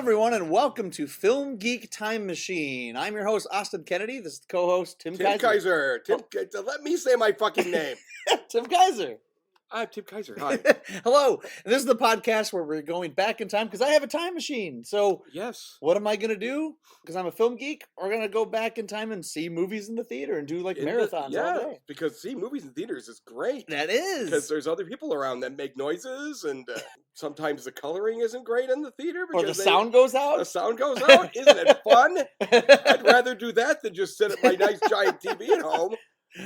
everyone, and welcome to Film Geek Time Machine. I'm your host, Austin Kennedy. This is the co-host, Tim Kaiser. Let me say my fucking name. Tim Kaiser. I'm Tim Kaiser. Hi. Hello. And this is the podcast where we're going back in time because I have a time machine. So, yes. What am I going to do? Because I'm a film geek, we're going to go back in time and see movies in the theater and do like marathons all day. Because seeing movies in theaters is great. That is. Because there's other people around that make noises, and sometimes the coloring isn't great in the theater. Or the sound goes out. The sound goes out. Isn't it fun? I'd rather do that than just sit at my nice giant TV at home.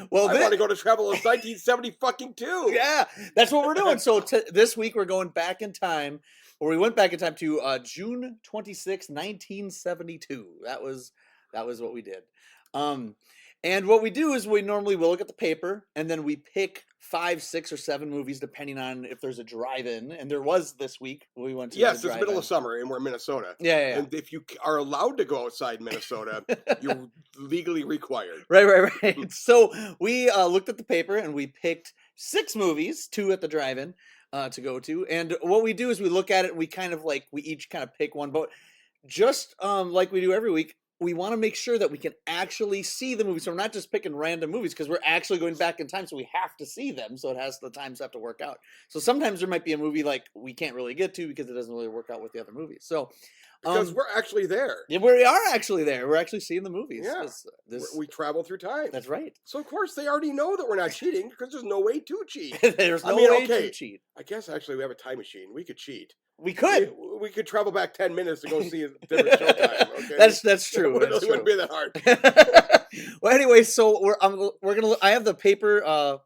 Well, I want to go to travel in 1970 fucking 2. Yeah, that's what we're doing. So this week we're going back in time, or we went back in time to June 26, 1972. That was what we did. And what we do is we normally will look at the paper and then we pick 5, 6, or 7 movies depending on if there's a drive-in. And there was this week. We went to it's the middle of summer and we're in Minnesota. Yeah. And if you are allowed to go outside Minnesota, you're legally required. Right. So we looked at the paper and we picked 6 movies, 2 at the drive-in to go to. And what we do is we look at it and we each kind of pick one. But just like we do every week, we want to make sure that we can actually see the movie. So we're not just picking random movies because we're actually going back in time. So we have to see them. So the times have to work out. So sometimes there might be a movie like we can't really get to because it doesn't really work out with the other movies. So because we're actually there. Yeah, we are actually there. We're actually seeing the movies. Yeah. We travel through time. That's right. So of course they already know that we're not cheating because there's no way to cheat. There's no way to cheat. I guess actually we have a time machine. We could cheat. We could. We could travel back 10 minutes to go see a different showtime. Okay? That's true. It wouldn't be that hard. Well, anyway, so we're gonna. I have the paper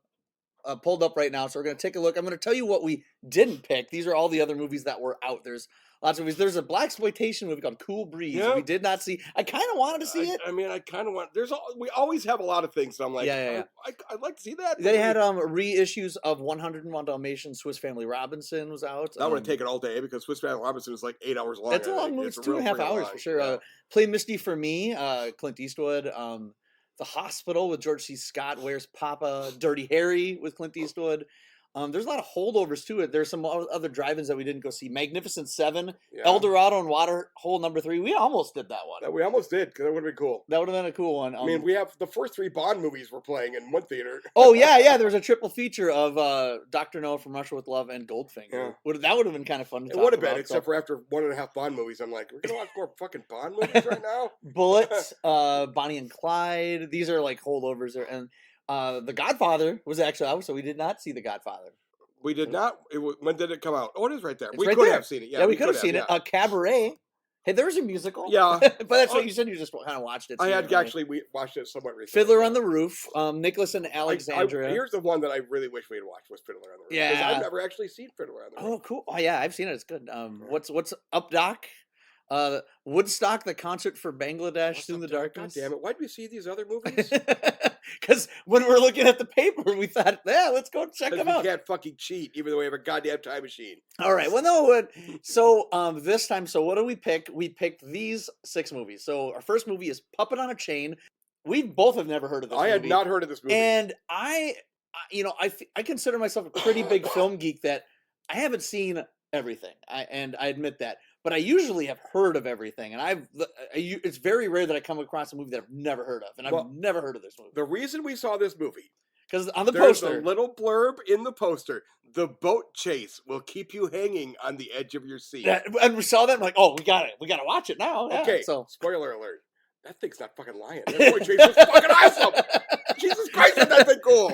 pulled up right now, so we're gonna take a look. I'm gonna tell you what we didn't pick. These are all the other movies that were out. There's lots of movies. There's a blaxploitation movie called Cool Breeze. Yeah. We did not see. I kind of wanted to see it. I mean, I kind of want. We always have a lot of things. So I'm like, yeah. I'd like to see that. They had reissues of 101 Dalmatians. Swiss Family Robinson was out. That would have taken all day because Swiss Family Robinson is like 8 hours long. That's a long movie. It's 2.5 hours for sure. Yeah. Play Misty for Me. Clint Eastwood. The Hospital with George C. Scott. Where's Papa? Dirty Harry with Clint Eastwood. There's a lot of holdovers to it. There's some other drive-ins that we didn't go see. Magnificent Seven, El Dorado and Waterhole Number 3. We almost did that one. We almost did because that would have been cool. That would have been a cool one. I mean, we have the first 3 Bond movies we're playing in one theater. Oh yeah. There was a triple feature of Dr. No, From Russia with Love, and Goldfinger. Yeah. That would have been kind of fun to talk It would have about, been, except for after 1.5 Bond movies. I'm like, we're gonna watch more fucking Bond movies right now. Bullets, Bonnie and Clyde. These are like holdovers, and The Godfather was actually out, so we did not see The Godfather. We did not. When did it come out? Oh, it is right there. It's we right could there. have seen it. Yeah, we could have seen it. Cabaret. Hey, there was a musical. Yeah. But that's what you said. You just kind of watched it. I had actually watched it somewhat recently. Fiddler on the Roof. Nicholas and Alexandra. Here's the one that I really wish we had watched was Fiddler on the Roof. Yeah. Because I've never actually seen Fiddler on the Roof. Oh, cool. Oh, yeah. I've seen it. It's good. What's Up, Doc? Woodstock, the concert for Bangladesh through the darkness. God damn it. Why did we see these other movies? Because when we're looking at the paper, we thought, let's go check them out. We can't fucking cheat, even though we have a goddamn time machine. All right. Well, no. So this time, what do we pick? We picked these 6 movies. So our first movie is Puppet on a Chain. We both have never heard of this movie. I had not heard of this movie. And I consider myself a pretty big film geek that I haven't seen everything. I admit that. But I usually have heard of everything, and it's very rare that I come across a movie that I've never heard of, and I've never heard of this movie. The reason we saw this movie, because on the there's poster, a little blurb in the poster: the boat chase will keep you hanging on the edge of your seat. And we saw that, and I'm like, oh, we got to watch it now. Okay, yeah, so spoiler alert: that thing's not fucking lying. That boat chase was fucking awesome. Jesus Christ, is that thing cool?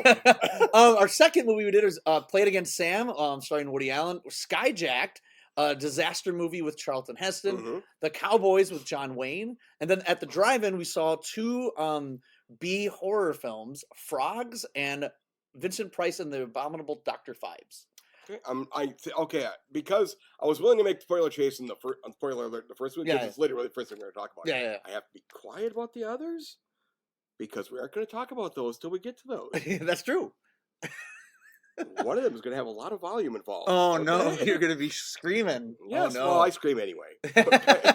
Our second movie we did was Play It Again, Sam, starring Woody Allen. Skyjacked. A disaster movie with Charlton Heston, The Cowboys with John Wayne, and then at the drive-in we saw 2 B horror films, Frogs and Vincent Price and the Abominable Dr. Phibes. Okay, because I was willing to make spoiler chase in spoiler alert the first one because it's literally the first thing we're going to talk about. Yeah. I have to be quiet about the others because we aren't going to talk about those till we get to those. That's true. One of them is going to have a lot of volume involved. Oh, no. You're going to be screaming. Yes, oh, no. Well, I scream anyway. Okay.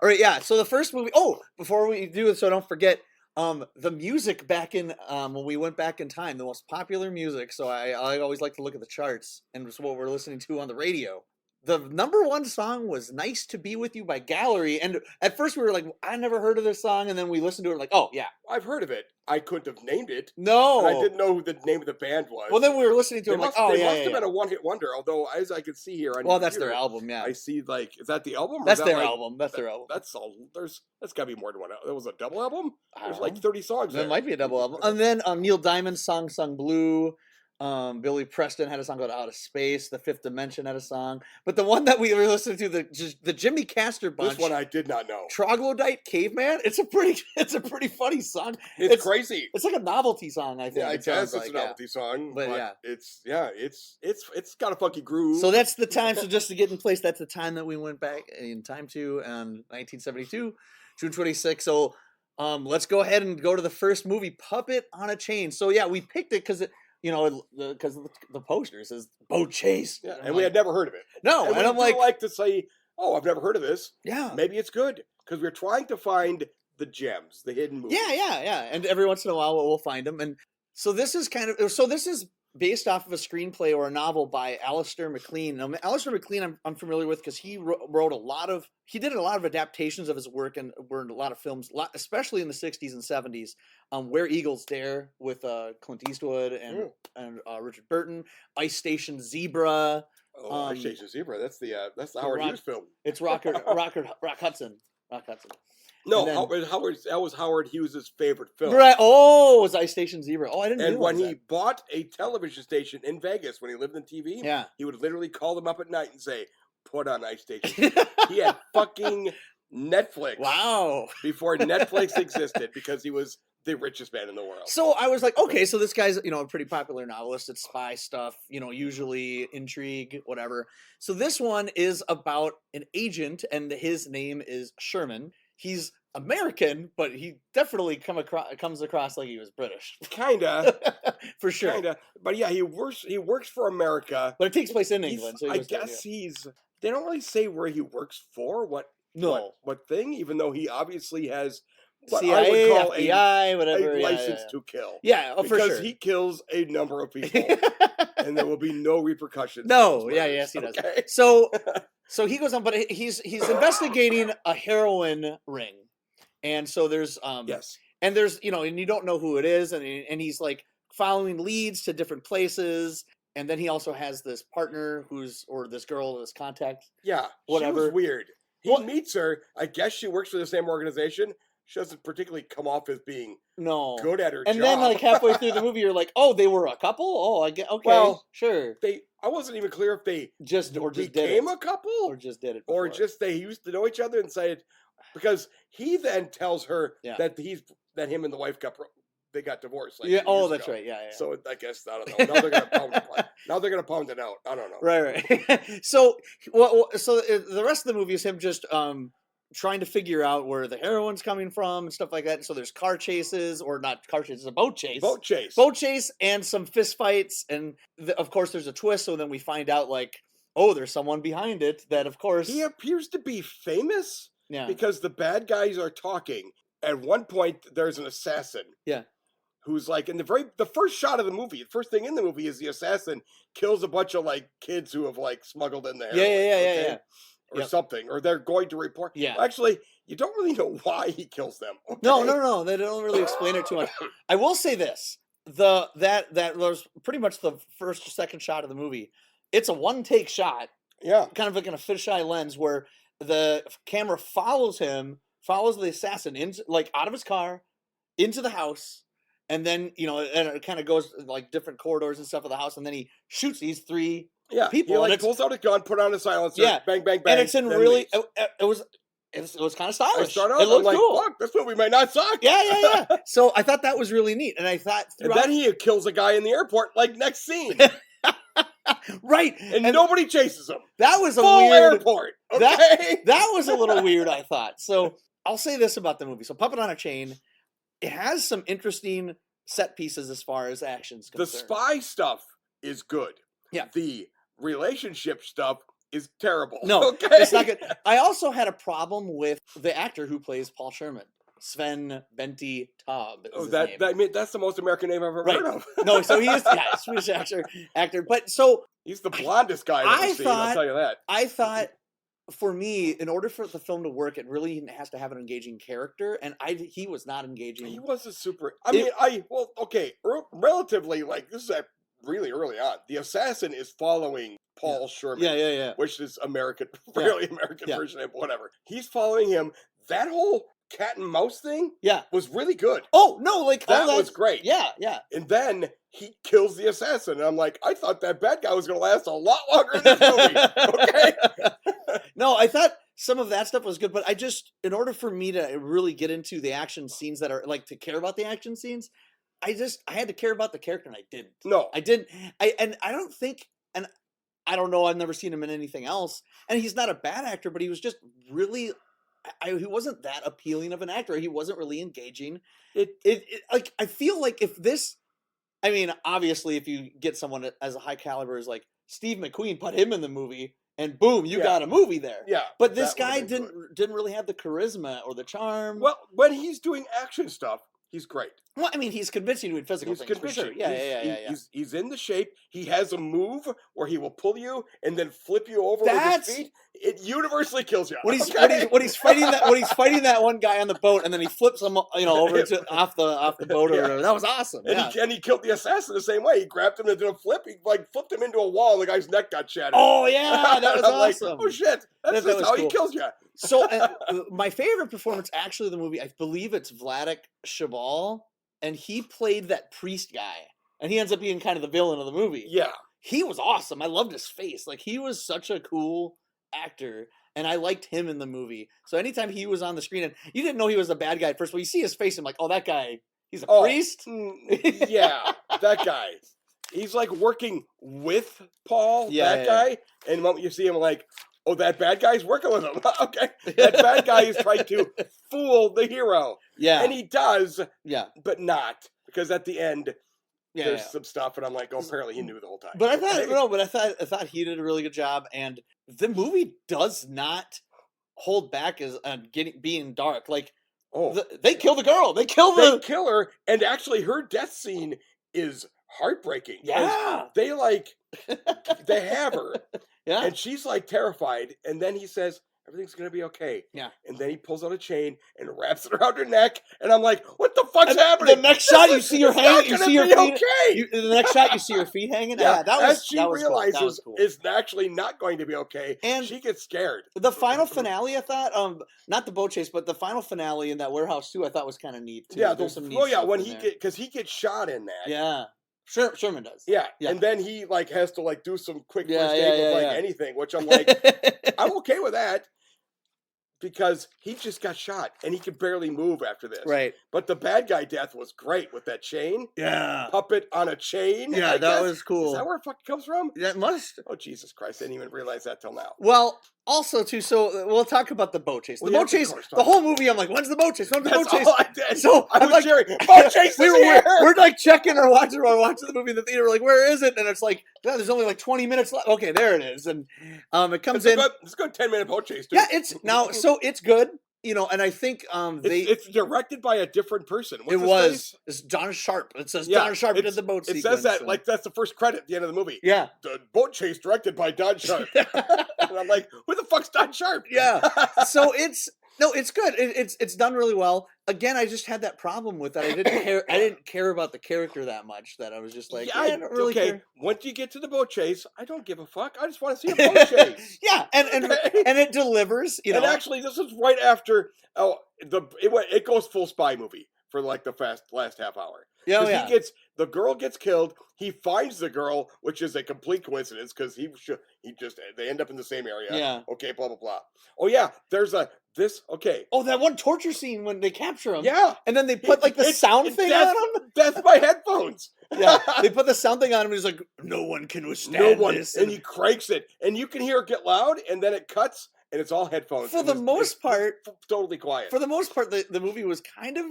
All right, yeah. So the first movie... before we do it, so don't forget, the music back in... when we went back in time, the most popular music, so I always like to look at the charts, and it's what we're listening to on the radio. the number one song was "Nice to Be With You" by Gallery, and at first we were like, I never heard of this song, and then we listened to it, like, oh yeah, I've heard of it. I couldn't have named it. no, And I didn't know who the name of the band was. Well, then we were listening to it, like, oh they yeah, must yeah, have yeah. been a one-hit wonder. Although, as I can see here on Well, your that's computer, their album, yeah. I see, like, is that the album? Or That's is that their like, album. That's their album. That's all. That's got to be more than one. That was a double album. I There's don't like know. 30 songs. That might be a double album. And then Neil Diamond's song "Sung Blue." Billy Preston had a song called "Out of Space." The Fifth Dimension had a song, but the one that we were listening to, the Jimmy Castor bunch. This one I did not know. Troglodyte Caveman. It's a pretty funny song. It's crazy. It's like a novelty song, I think. Yeah, I it guess sounds it's a novelty song, But but yeah. it's got a funky groove. So that's the time. So just to get in place, that's the time that we went back in time to 1972, June 26th. So let's go ahead and go to the first movie, Puppet on a Chain. So yeah, we picked it because because the poster says boat chase. Yeah, and we had never heard of it. No, and I'm like to say, oh, I've never heard of this. Yeah, maybe it's good because we're trying to find the gems, the hidden movies. Yeah. And every once in a while we'll find them. And so this is this is based off of a screenplay or a novel by Alistair MacLean. Now, Alistair MacLean I'm familiar with because he he did a lot of adaptations of his work and were in a lot of films, especially in the 60s and 70s. Where Eagles Dare with Clint Eastwood and Richard Burton, Ice Station Zebra. Oh, Ice Station Zebra. That's the Howard Hughes film. It's Rock Hudson. No, then, that was Howard Hughes' favorite film. Right. Oh, it was Ice Station Zebra. Oh, I didn't. And when that. he bought a television station in Vegas, when he lived in TV, he would literally call them up at night and say, "Put on Ice Station." He had fucking Netflix. Wow. Before Netflix existed, because he was the richest man in the world. So I was like, okay, so this guy's, a pretty popular novelist. It's spy stuff, usually intrigue, whatever. So this one is about an agent, and his name is Sherman. He's American, but he definitely comes across like he was British. Kinda. For sure. Kinda. But yeah, he works for America. But it takes place in England. So I guess they don't really say where he works for, what thing, even though he obviously has what CIA, I would call FBI, whatever, a license to kill. Yeah, for sure. Because he kills a number of people. And there will be no repercussions. No, yes, he does. Okay. So he goes on, but he's investigating a heroin ring. And so there's and there's and you don't know who it is, and he's like following leads to different places, and then he also has this partner this girl, this contact. Yeah, whatever. She was weird. He meets her. I guess she works for the same organization. She doesn't particularly come off as being good at her job. And then like halfway through the movie, you're like, oh, they were a couple. Oh, I get okay. Well, sure. I wasn't even clear if they became a couple, or just did it, before. or just they used to know each other and said, because he then tells her that him and the wife got divorced. Like that's ago. Right. Yeah. So I guess I don't know. Now they're gonna pound it out. I don't know. Right. So the rest of the movie is him just trying to figure out where the heroin's coming from and stuff like that. So there's car chases, or not car chases, a boat chase, and some fist fights, and of course there's a twist. So then we find out there's someone behind it. That of course he appears to be famous. Yeah. Because the bad guys are talking. At one point, there's an assassin. Yeah. Who's like the first shot of the movie, the first thing in the movie is the assassin kills a bunch of kids who have smuggled in there. Yeah. Or something, or they're going to report. Yeah. Well, actually, you don't really know why he kills them. Okay? No. They don't really explain it too much. I will say this: that was pretty much the first or second shot of the movie. It's a one-take shot. Yeah. Kind of like in a fisheye lens, where the camera follows the assassin out of his car into the house, and then and it kind of goes different corridors and stuff of the house, and then he shoots these three people. He pulls out a gun, put on a silencer, bang, bang, bang, and it's in really it was kind of stylish. It looked cool. Fuck, this movie might not suck. Yeah. So I thought that was really neat, and I thought and then he kills a guy in the airport. Next scene. Right, and nobody chases him. That was a full weird airport. Okay, that was a little weird, I thought. So I'll say this about the movie: so Puppet on a Chain, it has some interesting set pieces as far as action's concerned. The spy stuff is good. Yeah, the relationship stuff is terrible. No, okay? It's not good. I also had a problem with the actor who plays Paul Sherman. Sven Benti Taub. Oh, that's the most American name I've ever heard of. No, so he is Swedish actor. But so he's the blondest guy I've ever seen. I'll tell you that. I thought, for me, in order for the film to work, it really has to have an engaging character, and he was not engaging. He wasn't super. Relatively, like, this is really early on. The assassin is following Paul Sherman. Yeah. Which is fairly American version of whatever. He's following him. That whole cat and mouse thing was really good. Oh, no, like, that was great. Yeah. And then he kills the assassin, and I'm like, I thought that bad guy was going to last a lot longer in this movie. Okay? No, I thought some of that stuff was good, but in order for me to really get into the action scenes that are, like, to care about the action scenes, I had to care about the character, and I didn't. No. I didn't. And I don't think, and I don't know, I've never seen him in anything else, and he's not a bad actor, but he was just really... he wasn't that appealing of an actor. He wasn't really engaging. Like, I feel like if this, I mean, obviously, if you get someone as a high caliber as like Steve McQueen, put him in the movie, and boom, you got a movie there. Yeah. But this guy didn't really have the charisma or the charm. Well, when he's doing action stuff, he's great. Well, I mean, he's convincing you in physical things, for sure. Yeah. He's in the shape. He has a move where he will pull you and then flip you over with his feet. It universally kills you. When he's fighting that one guy on the boat, and then he flips him, over to off the boat or whatever. That was awesome. And he killed the assassin the same way. He grabbed him and did a flip. He flipped him into a wall, and the guy's neck got shattered. Oh yeah, that was awesome. Like, oh shit, that's just how he kills you. So my favorite performance, actually, of the movie, I believe it's Vladek Shabal. And he played that priest guy. And he ends up being kind of the villain of the movie. Yeah. He was awesome. I loved his face. Like, he was such a cool actor. And I liked him in the movie. So anytime he was on the screen, and you didn't know he was a bad guy at first, but you see his face, and like, oh, that guy, he's a priest? Yeah, that guy. He's like working with Paul, that guy. And the moment you see him, like, oh, that bad guy's working with him. Okay. That bad guy is trying to fool the hero. Yeah. And he does. Yeah. But not. Because at the end, there's some stuff, and I'm like, oh, apparently he knew the whole time. But I thought he did a really good job, and the movie does not hold back as being dark. Like, they kill the girl. They kill her, and actually her death scene is heartbreaking. Yeah. They have her. Yeah. And she's like terrified. And then he says, everything's going to be okay. Yeah. And then he pulls out a chain and wraps it around her neck. And I'm like, what the fuck's happening? The next shot, you see her hanging. You see her feet. Okay. The next shot, you see her feet hanging. Yeah, that was she realizes cool. It's actually not going to be okay. And she gets scared. The final finale, I thought, not the boat chase, but the final finale in that warehouse too, I thought was kind of neat too. Yeah. There's some neat stuff when because he gets shot in that. Yeah. Sherman does. Yeah. And then he has to do some quick first aid of anything, which I'm like, I'm okay with that because he just got shot and he could barely move after this. Right. But the bad guy death was great with that chain. Yeah. Puppet on a chain. Yeah, that was cool. Is that where it fucking comes from? That must. Oh, Jesus Christ. I didn't even realize that till now. Well, also, too, so we'll talk about the boat chase. The boat chase, the whole movie, I'm like, when's the boat chase? When's the boat chase? All I did. So I was cheering, boat chase is here! We're like checking or watching the movie in the theater. We're like, where is it? And it's like, yeah, there's only like 20 minutes left. Okay, there it is. And it comes in. It's a good 10-minute boat chase, too. Yeah, it's good. And I think it's directed by a different person. It's Don Sharp. It says Don Sharp did the boat sequence. It says that like that's the first credit at the end of the movie. Yeah. The boat chase directed by Don Sharp. And I'm like, who the fuck's Don Sharp? Yeah. So it's good. It's done really well. Again, I just had that problem with that. I didn't care about the character that much. That I was just like, I don't really care. Once you get to the boat chase, I don't give a fuck. I just want to see a boat chase. Yeah, and it delivers. And actually, this is right after it goes full spy movie for like the last half hour. Yeah. The girl gets killed. He finds the girl, which is a complete coincidence because they end up in the same area. Yeah. Okay. Blah blah blah. Oh yeah. There's okay. Oh, that one torture scene when they capture him. Yeah. And then they put the sound thing on him. That's my headphones. Yeah. They put the sound thing on him. And he's like, no one can withstand this. And he cranks it, and you can hear it get loud, and then it cuts, and it's all headphones. For the most part, totally quiet. For the most part, the movie was kind of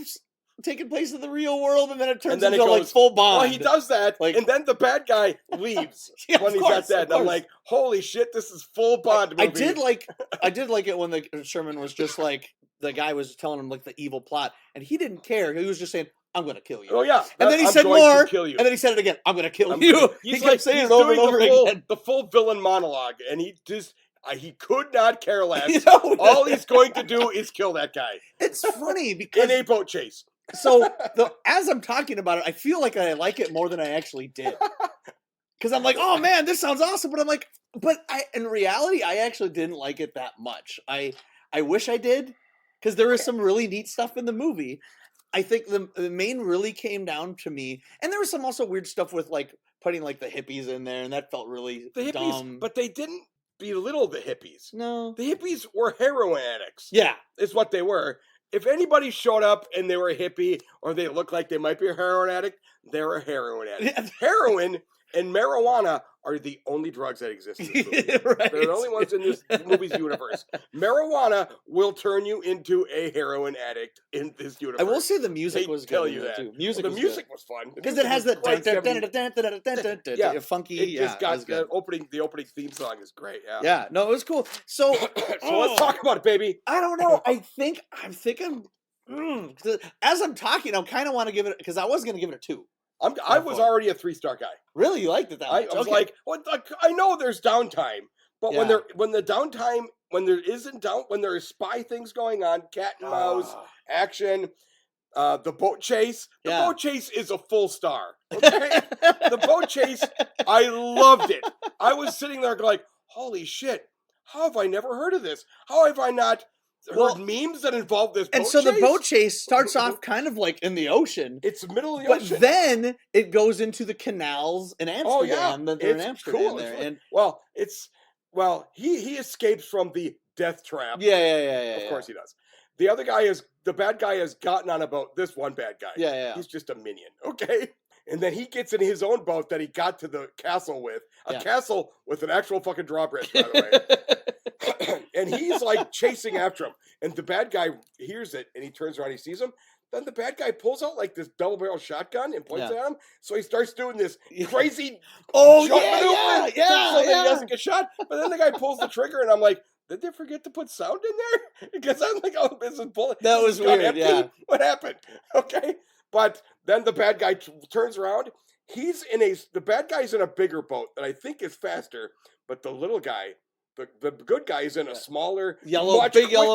taking place in the real world, and then it turns into like full Bond. Well, he does that, and then the bad guy leaves when he's at that. And I'm like, holy shit, this is full Bond movie. I did like it when the Sherman was just like, the guy was telling him like the evil plot, and he didn't care. He was just saying, "I'm gonna kill you." Oh yeah, and then he I'm said going more, to kill you. and then he said it again. "I'm gonna kill you." He He's kept like saying he's it over doing and over again. the full villain monologue, and he just he could not care less. You know? All he's going to do is kill that guy. It's funny because in a boat chase. So as I'm talking about it, I feel like I like it more than I actually did. Because I'm like, oh man, this sounds awesome. But I'm like, in reality, I actually didn't like it that much. I wish I did, because there was some really neat stuff in the movie. I think the main really came down to me, and there was some also weird stuff with like putting like the hippies in there, and that felt really the hippies, dumb. But they didn't belittle the hippies. No, the hippies were heroin addicts. Yeah, is what they were. If anybody showed up and they were a hippie or they looked like they might be a heroin addict, they're a heroin addict. Heroin and marijuana are the only drugs that exist in this movie. Right. They're the only ones in this movie's universe. Marijuana will turn you into a heroin addict in this universe. I will say the music was good. Tell you that. Too. The music was fun. Because it has that funky, it just got the opening theme song is great. Yeah. Yeah, no, it was cool. So, so let's talk about it, baby. I don't know. I'm thinking, as I'm talking, I kind of want to give it, because I was going to give it a 2. I was already a 3-star guy. Really, you liked it that much? I was like, well, I know there's downtime, but when there is spy things going on, cat and mouse action, the boat chase. The boat chase is a full star. Okay, the boat chase, I loved it. I was sitting there like, holy shit! How have I never heard of this? How have I not heard memes that involve this boat and so chase? the boat chase starts off kind of like in the ocean. It's the middle of the ocean. But then it goes into the canals in Amsterdam. Oh, yeah. They're in Amsterdam cool. there. And he escapes from the death trap. Yeah. Of course he does. The bad guy has gotten on a boat. This one bad guy. Yeah. He's just a minion. Okay. And then he gets in his own boat that he got to the castle with. A castle with an actual fucking drawbridge, by the way. And he's like chasing after him. And the bad guy hears it and he turns around, he sees him. Then the bad guy pulls out like this double barrel shotgun and points at him. So he starts doing this crazy jump maneuver so that he doesn't get shot. But then the guy pulls the trigger and I'm like, did they forget to put sound in there? Because I'm like, oh, this is bullet. That was weird, empty? yeah. What happened? Okay. But then the bad guy turns around. The bad guy's in a bigger boat that I think is faster, but the little guy, the good guy is in a smaller, big yellow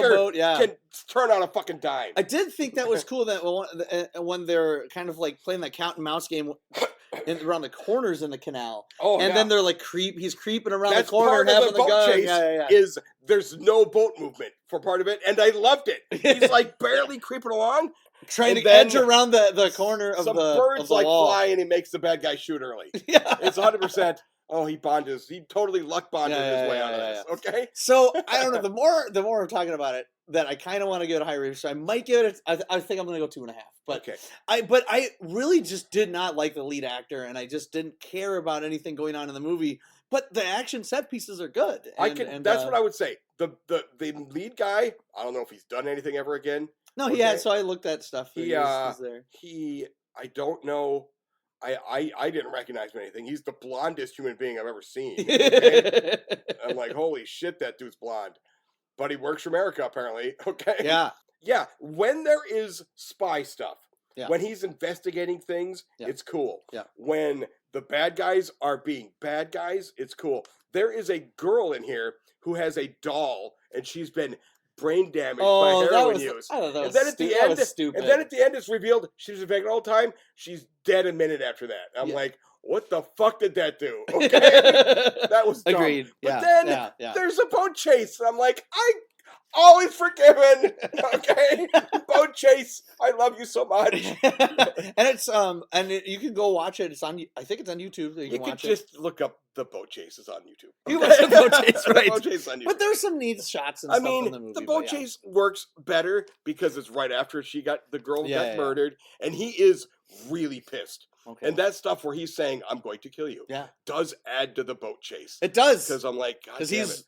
boat. Yeah, can turn on a fucking dime. I did think that was cool that when they're kind of like playing that cat and mouse game around the corners in the canal. Oh, and then they're like he's creeping around the corner and having the gun. Chase is there's no boat movement for part of it, and I loved it. He's like barely creeping along. Trying to edge around the corner of the birds of the like wall. fly and he makes the bad guy shoot early. Yeah, it's 100%. Oh, he totally luck bonded his way out of this. Okay, so I don't know. The more we're talking about it, that I kind of want to give it a high rating. So I might give it. I think I'm going to go 2.5. But okay. I really just did not like the lead actor, and I just didn't care about anything going on in the movie. But the action set pieces are good. That's what I would say. The lead guy. I don't know if he's done anything ever again. No, he has. So I looked at stuff. He's there. I don't know. I didn't recognize him anything. He's the blondest human being I've ever seen. Okay? I'm like, holy shit, that dude's blonde. But he works for America, apparently. Okay. Yeah. Yeah. When there is spy stuff, when he's investigating things, it's cool. Yeah. When the bad guys are being bad guys, it's cool. There is a girl in here who has a doll, and she's been brain damaged by heroin use. And then at the end, it's revealed she's been taking all the time. She's dead a minute after that. I'm like, what the fuck did that do? Okay, that was dumb. Agreed. But then there's a boat chase, and I'm like, I always forgiven. Okay, boat chase. I love you so much. And it's you can go watch it. It's on. I think it's on YouTube. You can just look up the boat chases on YouTube. You watch the boat chase, right? Boat chase on YouTube. But there's some neat shots and stuff in the movie. The boat chase works better because it's right after the girl got murdered, and he is really pissed. Okay. And that stuff where he's saying, "I'm going to kill you," does add to the boat chase. It does, because I'm like, because he's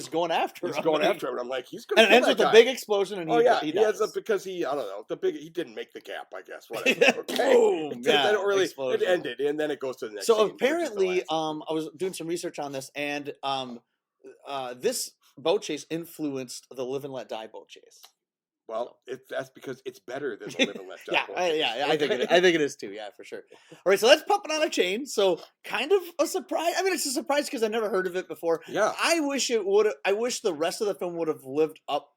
going after him. He's going after him, and I'm like, he's going to. And it ends with a big explosion, and he ends up because he he didn't make the gap, I guess. Whatever. Okay. Boom. It ended, and then it goes to the next. So scene, apparently, I was doing some research on this, and this boat chase influenced the Live and Let Die boat chase. Well, that's because it's better than The Live and Let Die. I think it is too. Yeah, for sure. All right, so that's Puppet on a Chain. So kind of a surprise. I mean, it's a surprise because I never heard of it before. Yeah. I wish it would. I wish the rest of the film would have lived up.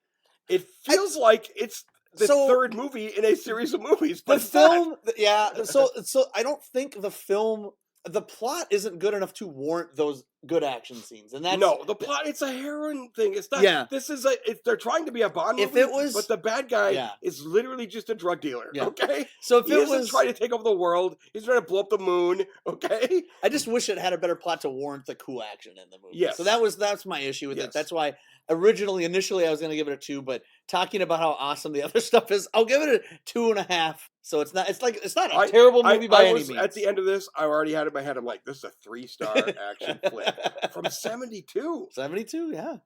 It feels like it's the third movie in a series of movies. But the film, yeah. So I don't think the plot isn't good enough to warrant those good action scenes, and that's the plot. It's a heroin thing. It's not. Yeah. This is they're trying to be a Bond movie. If it was, but the bad guy is literally just a drug dealer. Yeah. Okay. So if he isn't trying to take over the world, he's trying to blow up the moon. Okay. I just wish it had a better plot to warrant the cool action in the movie. Yes. So that's my issue with it. That's why initially I was going to give it a 2, but talking about how awesome the other stuff is, I'll give it a 2.5. So it's not a terrible movie by any means. At the end of this, I already had it in my head. I'm like, this is a 3-star action flick from 72. 72, yeah.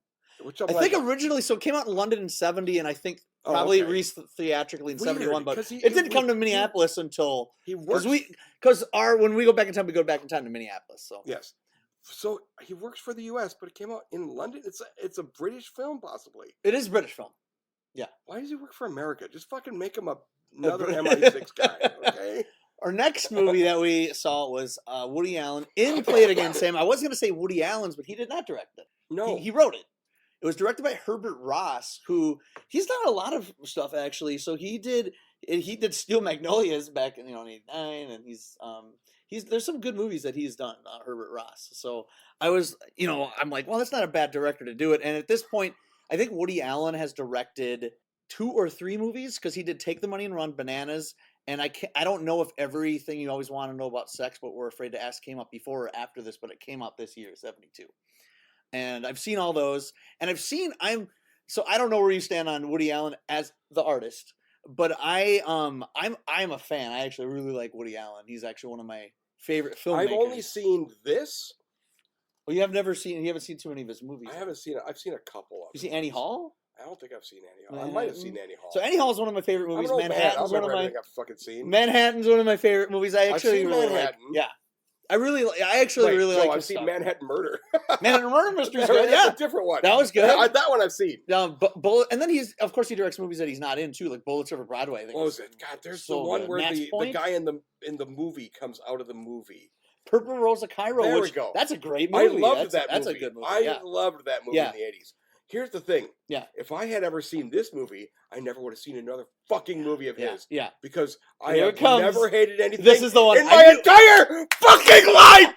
Which I think originally, so it came out in London in 70, and I think probably released theatrically in 71, but it didn't come to Minneapolis until when we go back in time, we go back in time to Minneapolis. So yes. So he works for the U.S., but it came out in London. It's a British film, possibly. It is a British film. Yeah. Why does he work for America? Just fucking make him another MI6 guy, okay? Our next movie that we saw was Woody Allen in Play It Again, Sam. I was going to say Woody Allen's, but he did not direct it. No. He wrote it. It was directed by Herbert Ross, who he's done a lot of stuff actually. So he did Steel Magnolias back in 89, and there's some good movies that he's done, Herbert Ross. So I was, I'm like, well, that's not a bad director to do it. And at this point, I think Woody Allen has directed 2 or 3 movies because he did Take the Money and Run, Bananas, and I don't know if Everything You Always Want to Know About Sex But We're Afraid to Ask came out before or after this, but it came out this year, 72. And I've seen all those, and so I don't know where you stand on Woody Allen as the artist, but I'm a fan. I actually really like Woody Allen. He's actually one of my favorite filmmakers. I've only seen this. Well, you haven't seen too many of his movies. I haven't seen it. I've seen a couple of them. You seen Annie Hall? I don't think I've seen Annie Hall. I might have seen Annie Hall. So Annie Hall is one of my favorite movies. Manhattan's one of my. I've fucking seen. Manhattan's one of my favorite movies. I actually seen really Manhattan. like. Yeah. I actually really like. I've seen Manhattan Murder. Manhattan Murder Mystery's good. Yeah, that's a different one. That was good. That one I've seen. And then of course he directs movies that he's not in too, like Bullets Over Broadway. What was it? God, there's the one where the guy in the movie comes out of the movie. Purple Rose of Cairo. There we go. That's a great movie. I loved that movie. That's a good movie. I loved that movie in the 80s. Here's the thing. Yeah. If I had ever seen this movie, I never would have seen another fucking movie of his. Yeah. Because I have never hated anything this is the one in my entire fucking life.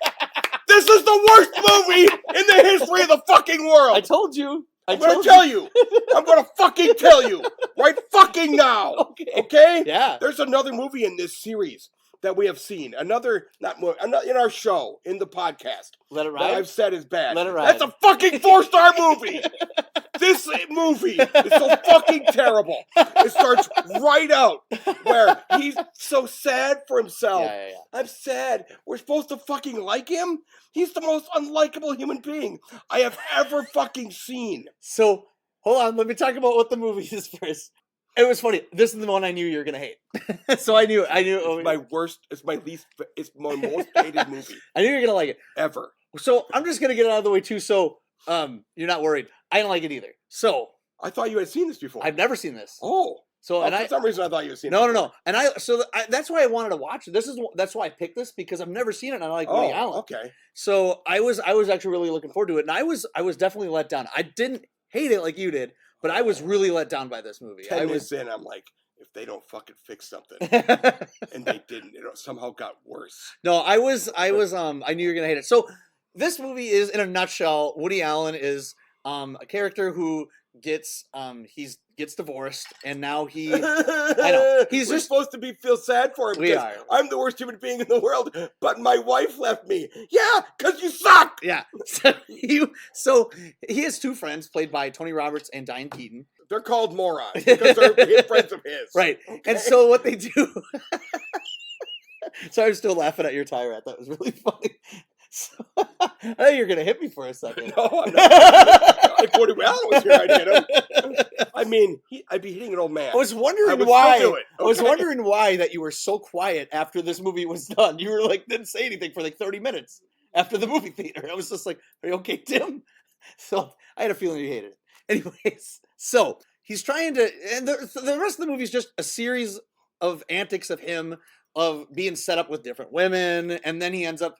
This is the worst movie in the history of the fucking world. I told you. I'm going to tell you. I'm going to fucking tell you. Right fucking now. Okay? Yeah. There's another movie in this series that we have seen. Another in our show, in the podcast. Let It Ride? That I've said is bad. Let It Ride. That's a fucking 4-star movie. This movie is so fucking terrible. It starts right out where he's so sad for himself. Yeah. I'm sad. We're supposed to fucking like him? He's the most unlikable human being I have ever fucking seen. So, hold on. Let me talk about what the movie is first. It was funny. This is the one I knew you were gonna hate. So I knew. It's my worst. It's my most hated movie. I knew you were gonna like it ever. So I'm just gonna get it out of the way too. So you're not worried. I didn't like it either. So I thought you had seen this before. I've never seen this. Oh. So for some reason I thought you had seen it. No. And that's why I wanted to watch it. That's why I picked this because I've never seen it and I like Woody Allen. Okay. So I was actually really looking forward to it, and I was definitely let down. I didn't hate it like you did, but I was really let down by this movie. 10 minutes in, I'm like, if they don't fucking fix something, and they didn't, it somehow got worse. No, I knew you were gonna hate it. So this movie is, in a nutshell, Woody Allen is a character who gets divorced, and now he's just supposed to feel sad for him. I'm the worst human being in the world, but my wife left me. Yeah, because you suck. Yeah. So he has 2 friends played by Tony Roberts and Diane Keaton. They're called morons because they're friends of his. Right. Okay? And so what they do. So I'm still laughing at your tie rat. That was really funny. So, I thought you were going to hit me for a second. No, I'm not. If Woody Allen was here, I'd hit him. I mean, I'd be hitting an old man. I was wondering why. I was wondering why that you were so quiet after this movie was done. You were like, didn't say anything for like 30 minutes after the movie theater. I was just like, are you okay, Tim? So I had a feeling you hated it. Anyways, so he's trying to, and the rest of the movie is just a series of antics of him of being set up with different women, and then he ends up,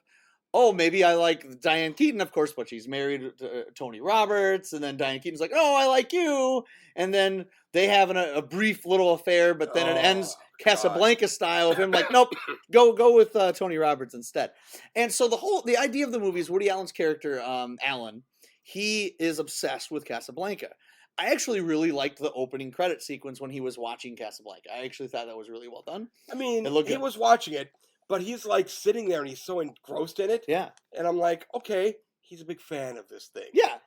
oh, maybe I like Diane Keaton, of course, but she's married to Tony Roberts, and then Diane Keaton's like, oh, I like you, and then they have a brief little affair, but then it ends Casablanca style of him like, nope, go with Tony Roberts instead. And so the idea of the movie is Woody Allen's character, Alan, he is obsessed with Casablanca. I actually really liked the opening credit sequence when he was watching Casablanca. I actually thought that was really well done. I mean, he was watching it, but he's like sitting there and he's so engrossed in it. Yeah. And I'm like, okay, he's a big fan of this thing. Yeah.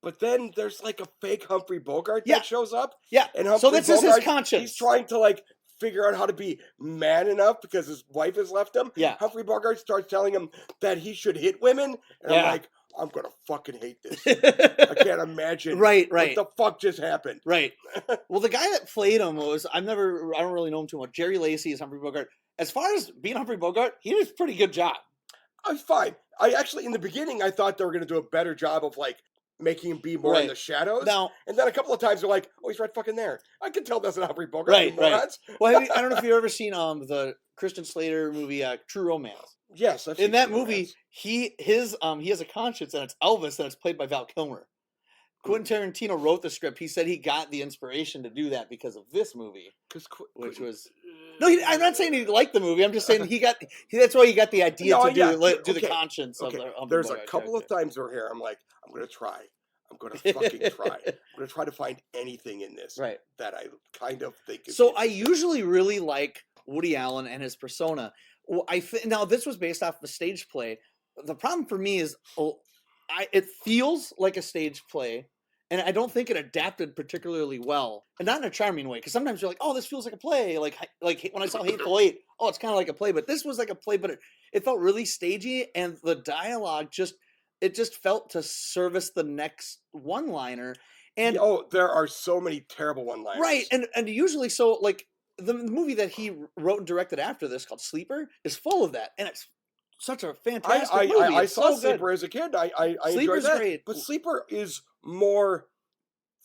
But then there's like a fake Humphrey Bogart that shows up. Yeah. And Humphrey so this Bogart, is his conscience. He's trying to like figure out how to be man enough because his wife has left him. Yeah. Humphrey Bogart starts telling him that he should hit women. And I'm like, I'm going to fucking hate this. I can't imagine right. what the fuck just happened. Right. Well, the guy that played him was, I don't really know him too much. Jerry Lacey is Humphrey Bogart. As far as being Humphrey Bogart, he did a pretty good job. I was fine. I actually, in the beginning, I thought they were going to do a better job of like making him be more in the shadows. Now, and then a couple of times they're like, oh, he's right fucking there. I can tell that's not Humphrey Bogart. Right. Well, I don't know if you've ever seen the Christian Slater movie, True Romance. Yes, in that movie, he has a conscience, and it's Elvis, and it's played by Val Kilmer. Quentin Tarantino wrote the script. He said he got the inspiration to do that because of this movie, which was I'm not saying he liked the movie. I'm just saying that's why he got the idea to do the conscience of the. There's a couple of times over here. I'm like, I'm gonna try. I'm gonna fucking try. I'm gonna try to find anything in this that I kind of think is. So I usually really like Woody Allen and his persona. Well, now this was based off of a stage play. The problem for me is, it feels like a stage play, and I don't think it adapted particularly well, and not in a charming way. Because sometimes you're like, oh, this feels like a play. Like when I saw Hateful Eight, oh, it's kind of like a play, but this was like a play, but it felt really stagey, and the dialogue just felt to service the next one-liner. And there are so many terrible one-liners, right? And usually, so like. The movie that he wrote and directed after this, called Sleeper, is full of that, and it's such a fantastic movie. I saw Sleeper as a kid. I enjoyed that. Great. But Sleeper is more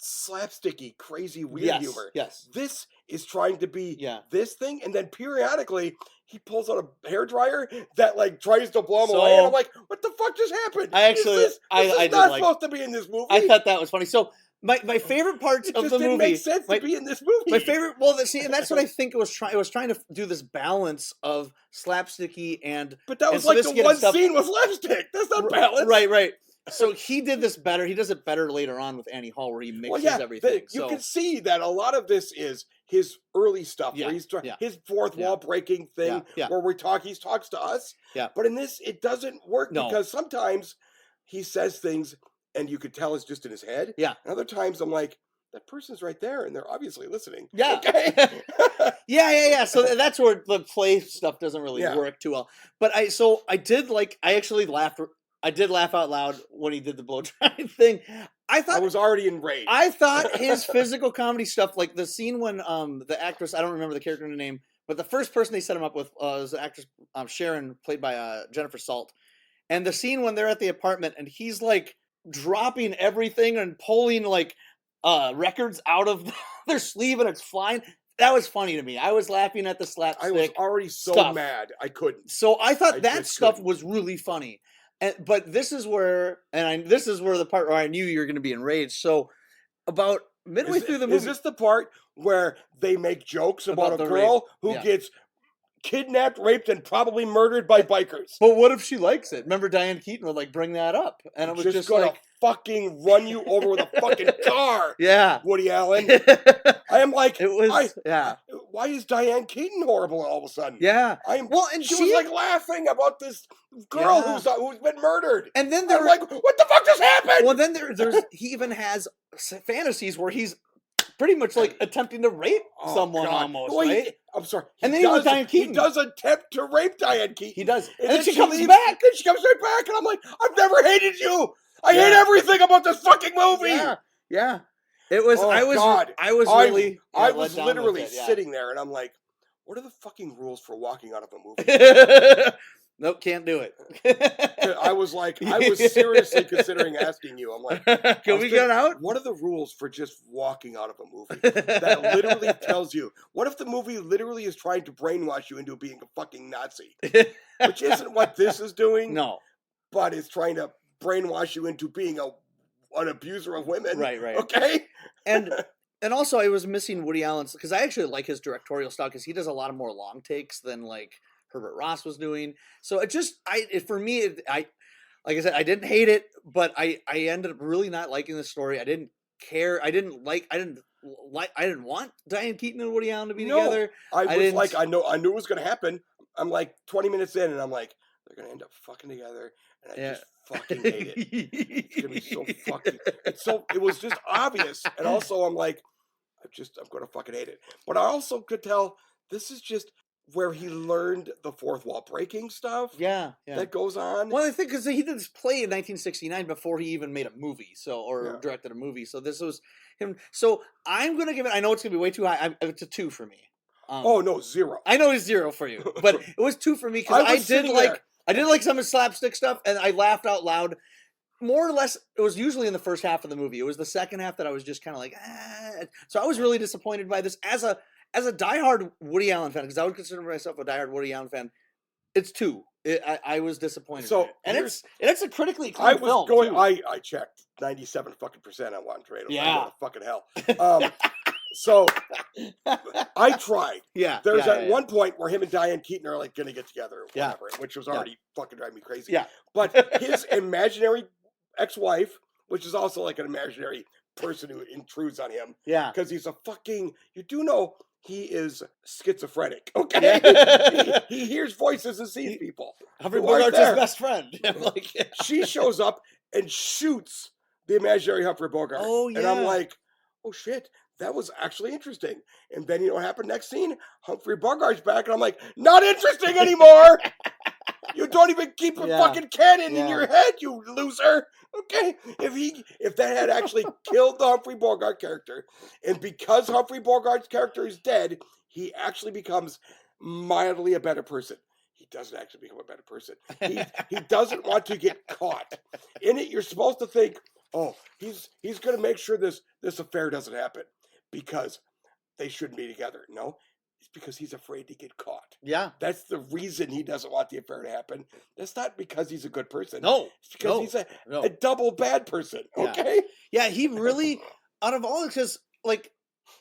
slapsticky, crazy, weird humor. Yes. This is trying to be this thing, and then periodically he pulls out a hairdryer that like tries to blow him away, and I'm like, what the fuck just happened? This is not supposed to be in this movie. I thought that was funny. So my favorite parts of the movie didn't make sense to be in this movie. My favorite, and that's what I think it was trying. It was trying to do this balance of slapsticky and. But that was like the one scene with lipstick. That's not balance. Right. So he did this better. He does it better later on with Annie Hall, where he mixes everything. You can see that a lot of this is his early stuff, where he's his fourth wall breaking thing, where he talks to us. Yeah. But in this, it doesn't work because sometimes he says things and you could tell it's just in his head. Yeah. And other times I'm like, that person's right there and they're obviously listening. Yeah. Okay. yeah. So that's where the play stuff doesn't really work too well. But I actually laughed. I did laugh out loud when he did the blow dry thing. I was already enraged. I thought his physical comedy stuff, like the scene when the actress, I don't remember the character name, but the first person they set him up with was the actress Sharon, played by Jennifer Salt. And the scene when they're at the apartment and he's like dropping everything and pulling like records out of their sleeve and it's flying. That was funny to me. I was laughing at the slapstick. I was already so mad I couldn't. So I thought that stuff was really funny. But this is where the part where I knew you were going to be enraged. So about midway through the movie, is this the part where they make jokes about a girl who gets kidnapped, raped, and probably murdered by bikers? But what if she likes it? Remember, Diane Keaton would like bring that up, and it was just gonna like fucking run you over with a fucking car. Yeah, Woody Allen. I am like, it was. Why is Diane Keaton horrible all of a sudden? Yeah. And she was like laughing about this girl who's been murdered. And then they're like, what the fuck just happened? Well, then there's he even has fantasies where he's pretty much like attempting to rape someone almost, right? I'm sorry. And then he was Diane Keaton. He does attempt to rape Diane Keaton. He does. And then she comes back. And she comes right back. And I'm like, I've never hated you. I hate everything about this fucking movie. Yeah. It was. I was literally sitting there, and I'm like, "What are the fucking rules for walking out of a movie?" Nope, can't do it. was seriously considering asking you. I'm like, can we get out? What are the rules for just walking out of a movie that literally tells you? What if the movie literally is trying to brainwash you into being a fucking Nazi, which isn't what this is doing? No, but it's trying to brainwash you into being an abuser of women. Right. Okay. And also, I was missing Woody Allen's, because I actually like his directorial style, because he does a lot of more long takes than like Herbert Ross was doing. So for me, like I said, I didn't hate it, but I ended up really not liking the story. I didn't care. I didn't want Diane Keaton and Woody Allen to be together. I knew it was going to happen. I'm like 20 minutes in, and I'm like, they're going to end up fucking together, and I just fucking hate it. It's gonna be so fucking. It was just obvious, and also I'm like, I'm gonna fucking hate it. But I also could tell this is just where he learned the fourth wall breaking stuff. Yeah. That goes on. Well, I think because he did this play in 1969 before he even made a movie, directed a movie. So this was him. So I'm gonna give it. I know it's gonna be way too high. It's a 2 for me. Oh no, 0. I know it's 0 for you, but it was 2 for me because I did like some of his slapstick stuff, and I laughed out loud. More or less, it was usually in the first half of the movie. It was the second half that I was just kind of like, ah. So I was really disappointed by this as a diehard Woody Allen fan, because I would consider myself a diehard Woody Allen fan. It's 2. I was disappointed. So and it's a critically acclaimed film. I checked 97% on Rotten Tomatoes. Yeah, fucking hell. So I tried. Yeah. There's at one point where him and Diane Keaton are like going to get together, or whatever, which was already fucking driving me crazy. Yeah. But his imaginary ex-wife, which is also like an imaginary person who intrudes on him. Yeah. Because he's you do know he is schizophrenic. Okay. He hears voices and sees people. Humphrey Bogart's his best friend. She shows up and shoots the imaginary Humphrey Bogart. Oh yeah. And I'm like, oh shit. That was actually interesting. And then you know what happened next scene? Humphrey Bogart's back, and I'm like, not interesting anymore. You don't even keep a fucking cannon in your head, you loser. Okay? If that had actually killed the Humphrey Bogart character, and because Humphrey Bogart's character is dead, he actually becomes mildly a better person. He doesn't actually become a better person. He doesn't want to get caught. In it, you're supposed to think, oh, he's going to make sure this affair doesn't happen, because they shouldn't be together. No, it's because he's afraid to get caught. Yeah. That's the reason he doesn't want the affair to happen. That's not because he's a good person. No. It's because he's a double bad person. Okay? Yeah, he really, out of all, because, like,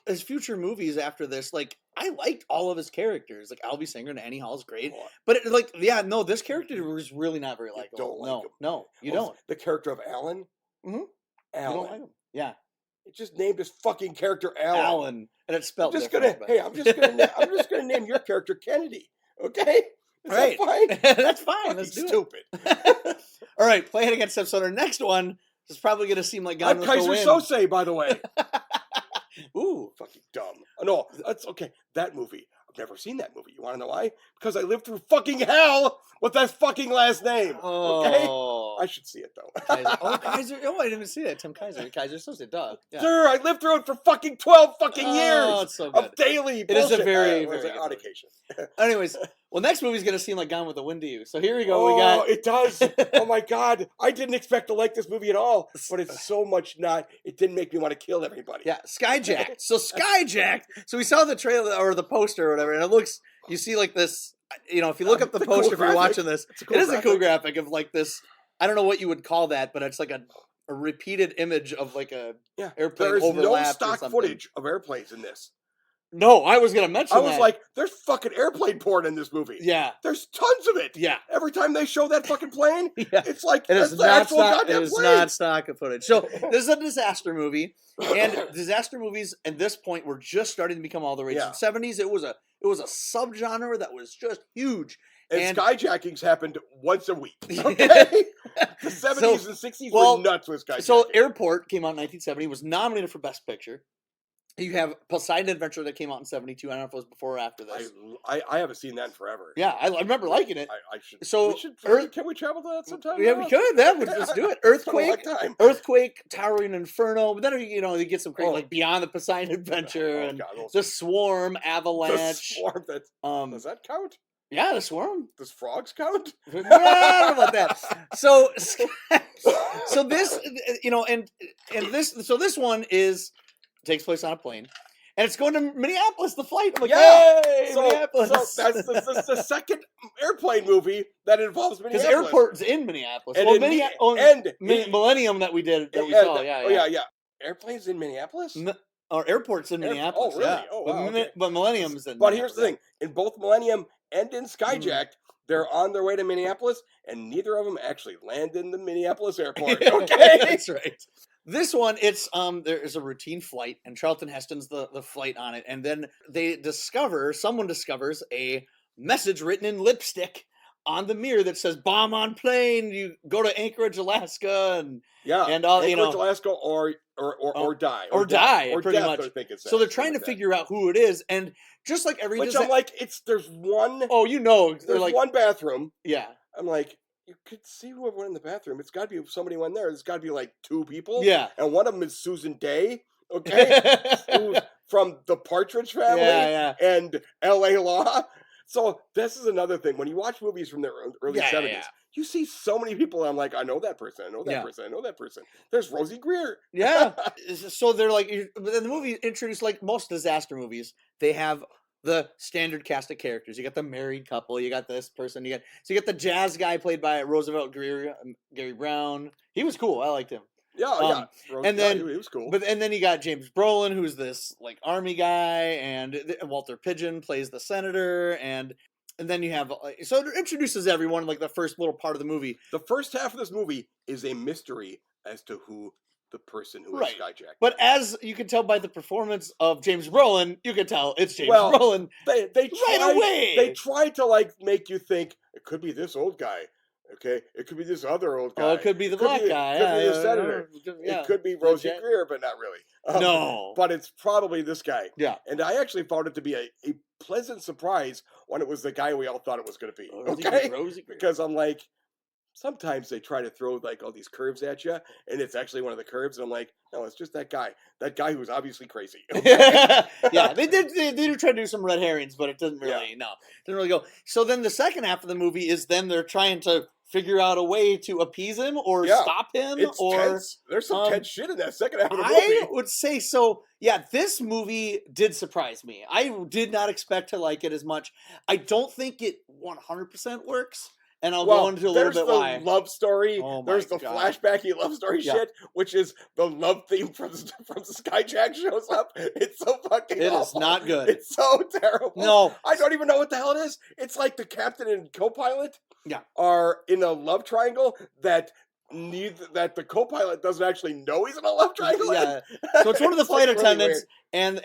his future movies after this, like, I liked all of his characters. Like, Albie Singer and Annie Hall's great. But, this character was really not very likable. Don't like him. No, you don't. The character of Alan? Mm-hmm. Alan. You don't like him. Yeah. It just named his fucking character Alan. And it's spelled I'm just gonna name your character Kennedy. Okay? Is that fine? That's fine. Let's do stupid. it. All right, play it against episode. Our next one is probably going to seem like Gone with the Wind. Kaiser Sose, by the way. Ooh, fucking dumb. No, that's okay. That movie. I've never seen that movie. You want to know why? Because I lived through fucking hell with that fucking last name. Okay? I should see it, though. Kaiser. Oh, I didn't even see that. Tim Kaiser. Kaiser Sose, duh. Yeah. Sir, I lived through it for fucking 12 fucking years it's so good. of daily bullshit. It is a very, very good occasion. Anyways, next movie's going to seem like Gone with the Wind to you. So here we go. It does. Oh, my God. I didn't expect to like this movie at all, but it's so much not. It didn't make me want to kill everybody. Yeah, Skyjacked. So Skyjacked. So we saw the trailer or the poster or whatever, and it looks, you see like this, if you look up the poster if you're watching this, it is a cool graphic of like this, I don't know what you would call that, but it's like a repeated image of like a airplane There's overlap. No stock footage of airplanes in this. No, I was going to mention that. I was like, there's fucking airplane porn in this movie. Yeah. There's tons of it. Yeah. Every time they show that fucking plane, it's like, it is not stock footage. So this is a disaster movie. And disaster movies at this point were just starting to become all the rage. In the 70s, it was a subgenre that was just huge. And skyjackings happened once a week. Okay? The 70s and 60s were nuts with skyjacking. So Airport came out in 1970, was nominated for Best Picture. You have Poseidon Adventure that came out in 72. I don't know if it was before or after this. I haven't seen that in forever. Yeah, I remember liking it. I should. So can we travel to that sometime? Yeah, we could. Let's do it. Earthquake, Towering Inferno. But then you get some crazy like Beyond the Poseidon Adventure and The Swarm, Avalanche. The Swarm. Does that count? Yeah, the swarm. Does frogs count? I don't know about that. So, so this, you know, and this one takes place on a plane, and it's going to Minneapolis. The flight. I'm like, Yeah. hey, Minneapolis. So that's the second airplane movie that involves Because Minneapolis. airport's in Minneapolis. And Well, Millennium that we saw. Yeah. Airplanes in Minneapolis. Or airports in Minneapolis. Oh, really? Yeah. Oh, wow. Okay. But Millennium's in. But here's the thing: in both Millennium and in Skyjacked, they're on their way to Minneapolis, and neither of them actually land in the Minneapolis airport. Okay, that's right. This one, it's there is a routine flight, and Charlton Heston's the flight on it, and then someone discovers a message written in lipstick on the mirror that says "bomb on plane." You go to Anchorage, Alaska, and all Anchorage, Alaska, or die, or die, or pretty death, much. I think it says, so they're trying to figure out who it is, and just like every, which I'm like, there's one. Oh, you know, there's like one bathroom. Yeah, I'm like, you could see whoever went in the bathroom. It's got to be somebody went there. There's got to be like 2 people. Yeah, and one of them is Susan Day. Okay, who's from the Partridge Family and L.A. Law. So this is another thing. When you watch movies from the early 70s, you see so many people. And I'm like, I know that person. I know that person. I know that person. There's Rosie Greer. Yeah. So they're like, but then the movie introduced, like most disaster movies, they have the standard cast of characters. You got the married couple. You got this person. You got the jazz guy played by Roosevelt Gary Brown. He was cool. I liked him. Yeah. And then he was cool. And then you got James Brolin, who's this like army guy, and Walter Pidgeon plays the senator, and then you have so it introduces everyone in like the first little part of the movie. The first half of this movie is a mystery as to who the person who is Skyjacked. But as you can tell by the performance of James Brolin, you can tell it's James Brolin. They tried to like make you think it could be this old guy. Okay, it could be this other old guy. Oh, it could be the black guy. It could be the senator. It could be Rosie Greer, but not really. No. But it's probably this guy. Yeah. And I actually found it to be a pleasant surprise when it was the guy we all thought it was going to be. Rosie Greer. Because I'm like, sometimes they try to throw like all these curves at you, and it's actually one of the curves, and I'm like, no, it's just that guy who's obviously crazy. Yeah, they do try to do some red herrings, but it doesn't really, didn't really go. So then the second half of the movie is then they're trying to figure out a way to appease him or stop him. It's or tense. There's some tense shit in that second half of the movie. I would say so. Yeah, this movie did surprise me. I did not expect to like it as much. I don't think it 100% works. And I'll go into a little bit why. There's the love story. Oh there's the flashbacky love story shit, which is the love theme from the Skyjack shows up. It's so fucking awful. It is not good. It's so terrible. No. I don't even know what the hell it is. It's like the captain and co-pilot are in a love triangle that the co-pilot doesn't actually know he's in a love triangle. Yeah. So it's one of the flight attendants and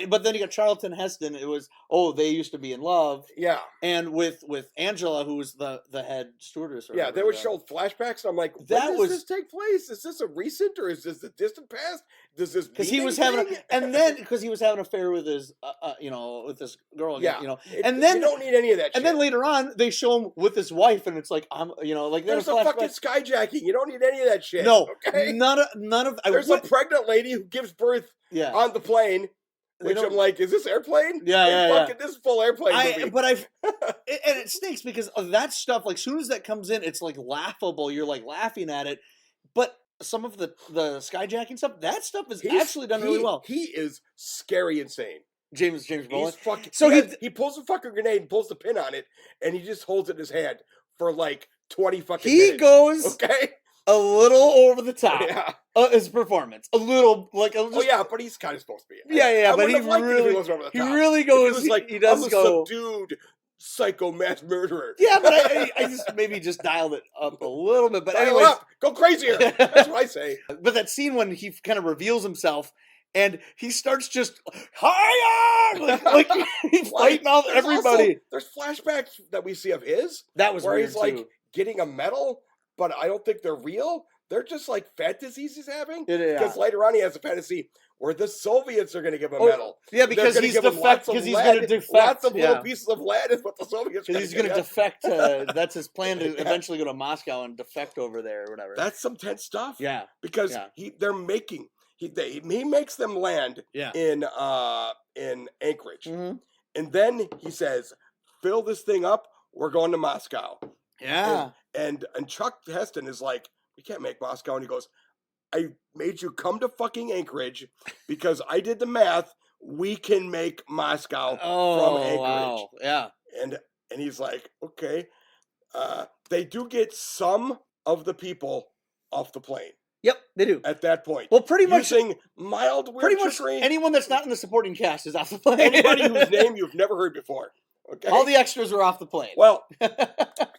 but then you got Charlton Heston. It was they used to be in love. Yeah. And with Angela, who was the head stewardess. Yeah, they would show flashbacks. I'm like, when does this take place? Is this a recent or is this the distant past? Does this because he was having because he was having an affair with his with this girl. Yeah. And then you don't need any of that. And then later on, they show him with his wife, and it's like there's a fucking skyjacking. You don't need any of that shit. No, okay? none of. There's a pregnant lady who gives birth on the plane. Which I'm like, is this airplane? Fucking this full airplane movie. And it stinks because of that stuff. Like, as soon as that comes in, it's like laughable. You're like laughing at it. But some of the skyjacking stuff, that stuff is actually done really well. He is scary insane. James Brolin. So he pulls a fucking grenade and pulls the pin on it, and he just holds it in his hand for like 20 fucking minutes. He goes a little over the top. Yeah. His performance. A little like but he's kind of supposed to be. But he really goes he does go subdued psycho mass murderer. Yeah, but I just maybe just dialed it up a little bit. But anyway, go crazier. That's what I say. But that scene when he kind of reveals himself and he starts just higher, like he's fighting off everybody. There's flashbacks that we see of his. That was where weird he's like getting a medal, but I don't think they're real. They're just like fantasies he's having. Because later on he has a fantasy where the Soviets are going to give him a medal. Yeah, because he's defect. Because he's going to defect. Lots of little pieces of lead is what the Soviets. Because he's going to defect. That's his plan to eventually go to Moscow and defect over there or whatever. That's some tense stuff. Yeah, because they're making he makes them land in Anchorage, and then he says fill this thing up. We're going to Moscow. Yeah. And Chuck Heston is like, we can't make Moscow. And he goes, I made you come to fucking Anchorage because I did the math. We can make Moscow from Anchorage. Wow. Yeah. And he's like, okay. They do get some of the people off the plane. Yep, they do. At that point. Well, pretty much using mild weird pretty much trickery. anyone that's not in the supporting cast is off the plane. Anybody whose name you've never heard before. Okay. All the extras are off the plane. Well, a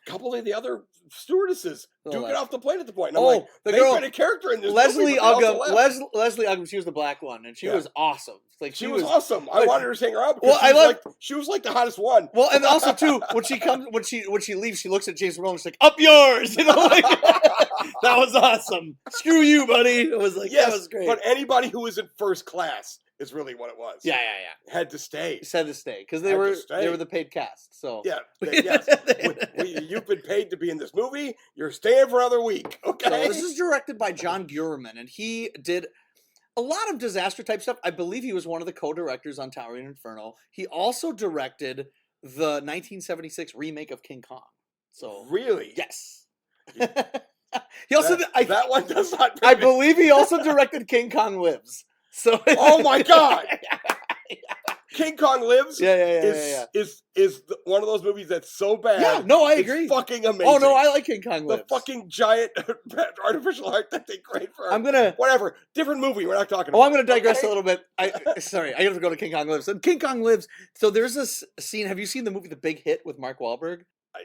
couple of the other stewardesses do get off the plane at the point. And I'm like, the they've girl, been a character in this Leslie movie, but they also Uggam. left. Leslie Uggam. She was the black one, and she was awesome. Like she was awesome. I wanted her to hang around Well, because she was like the hottest one. Well, and also too, when she leaves, she looks at Jason Momoa and she's like, "Up yours," you know, like that was awesome. Screw you, buddy. It was like, that was great. But anybody who was in first class is really what it was. Yeah. Had to stay. Had to stay because they were the paid cast. So yeah, yes. You've been paid to be in this movie. You're staying for another week. Okay. So this is directed by John Gurman, and he did a lot of disaster type stuff. I believe he was one of the co-directors on Towering Inferno. He also directed the 1976 remake of King Kong. So really, yes. He also that one does not. I believe he also directed King Kong Lives. So oh my god, King Kong Lives. Is one of those movies that's so bad. Yeah, no, I agree. It's fucking amazing. Oh no, I like King Kong Lives. The fucking giant artificial heart that they create for. Whatever, different movie. We're not talking about. Oh, I'm gonna digress a little bit. Sorry, I have to go to King Kong Lives. And King Kong Lives. So there's this scene. Have you seen the movie The Big Hit with Mark Wahlberg?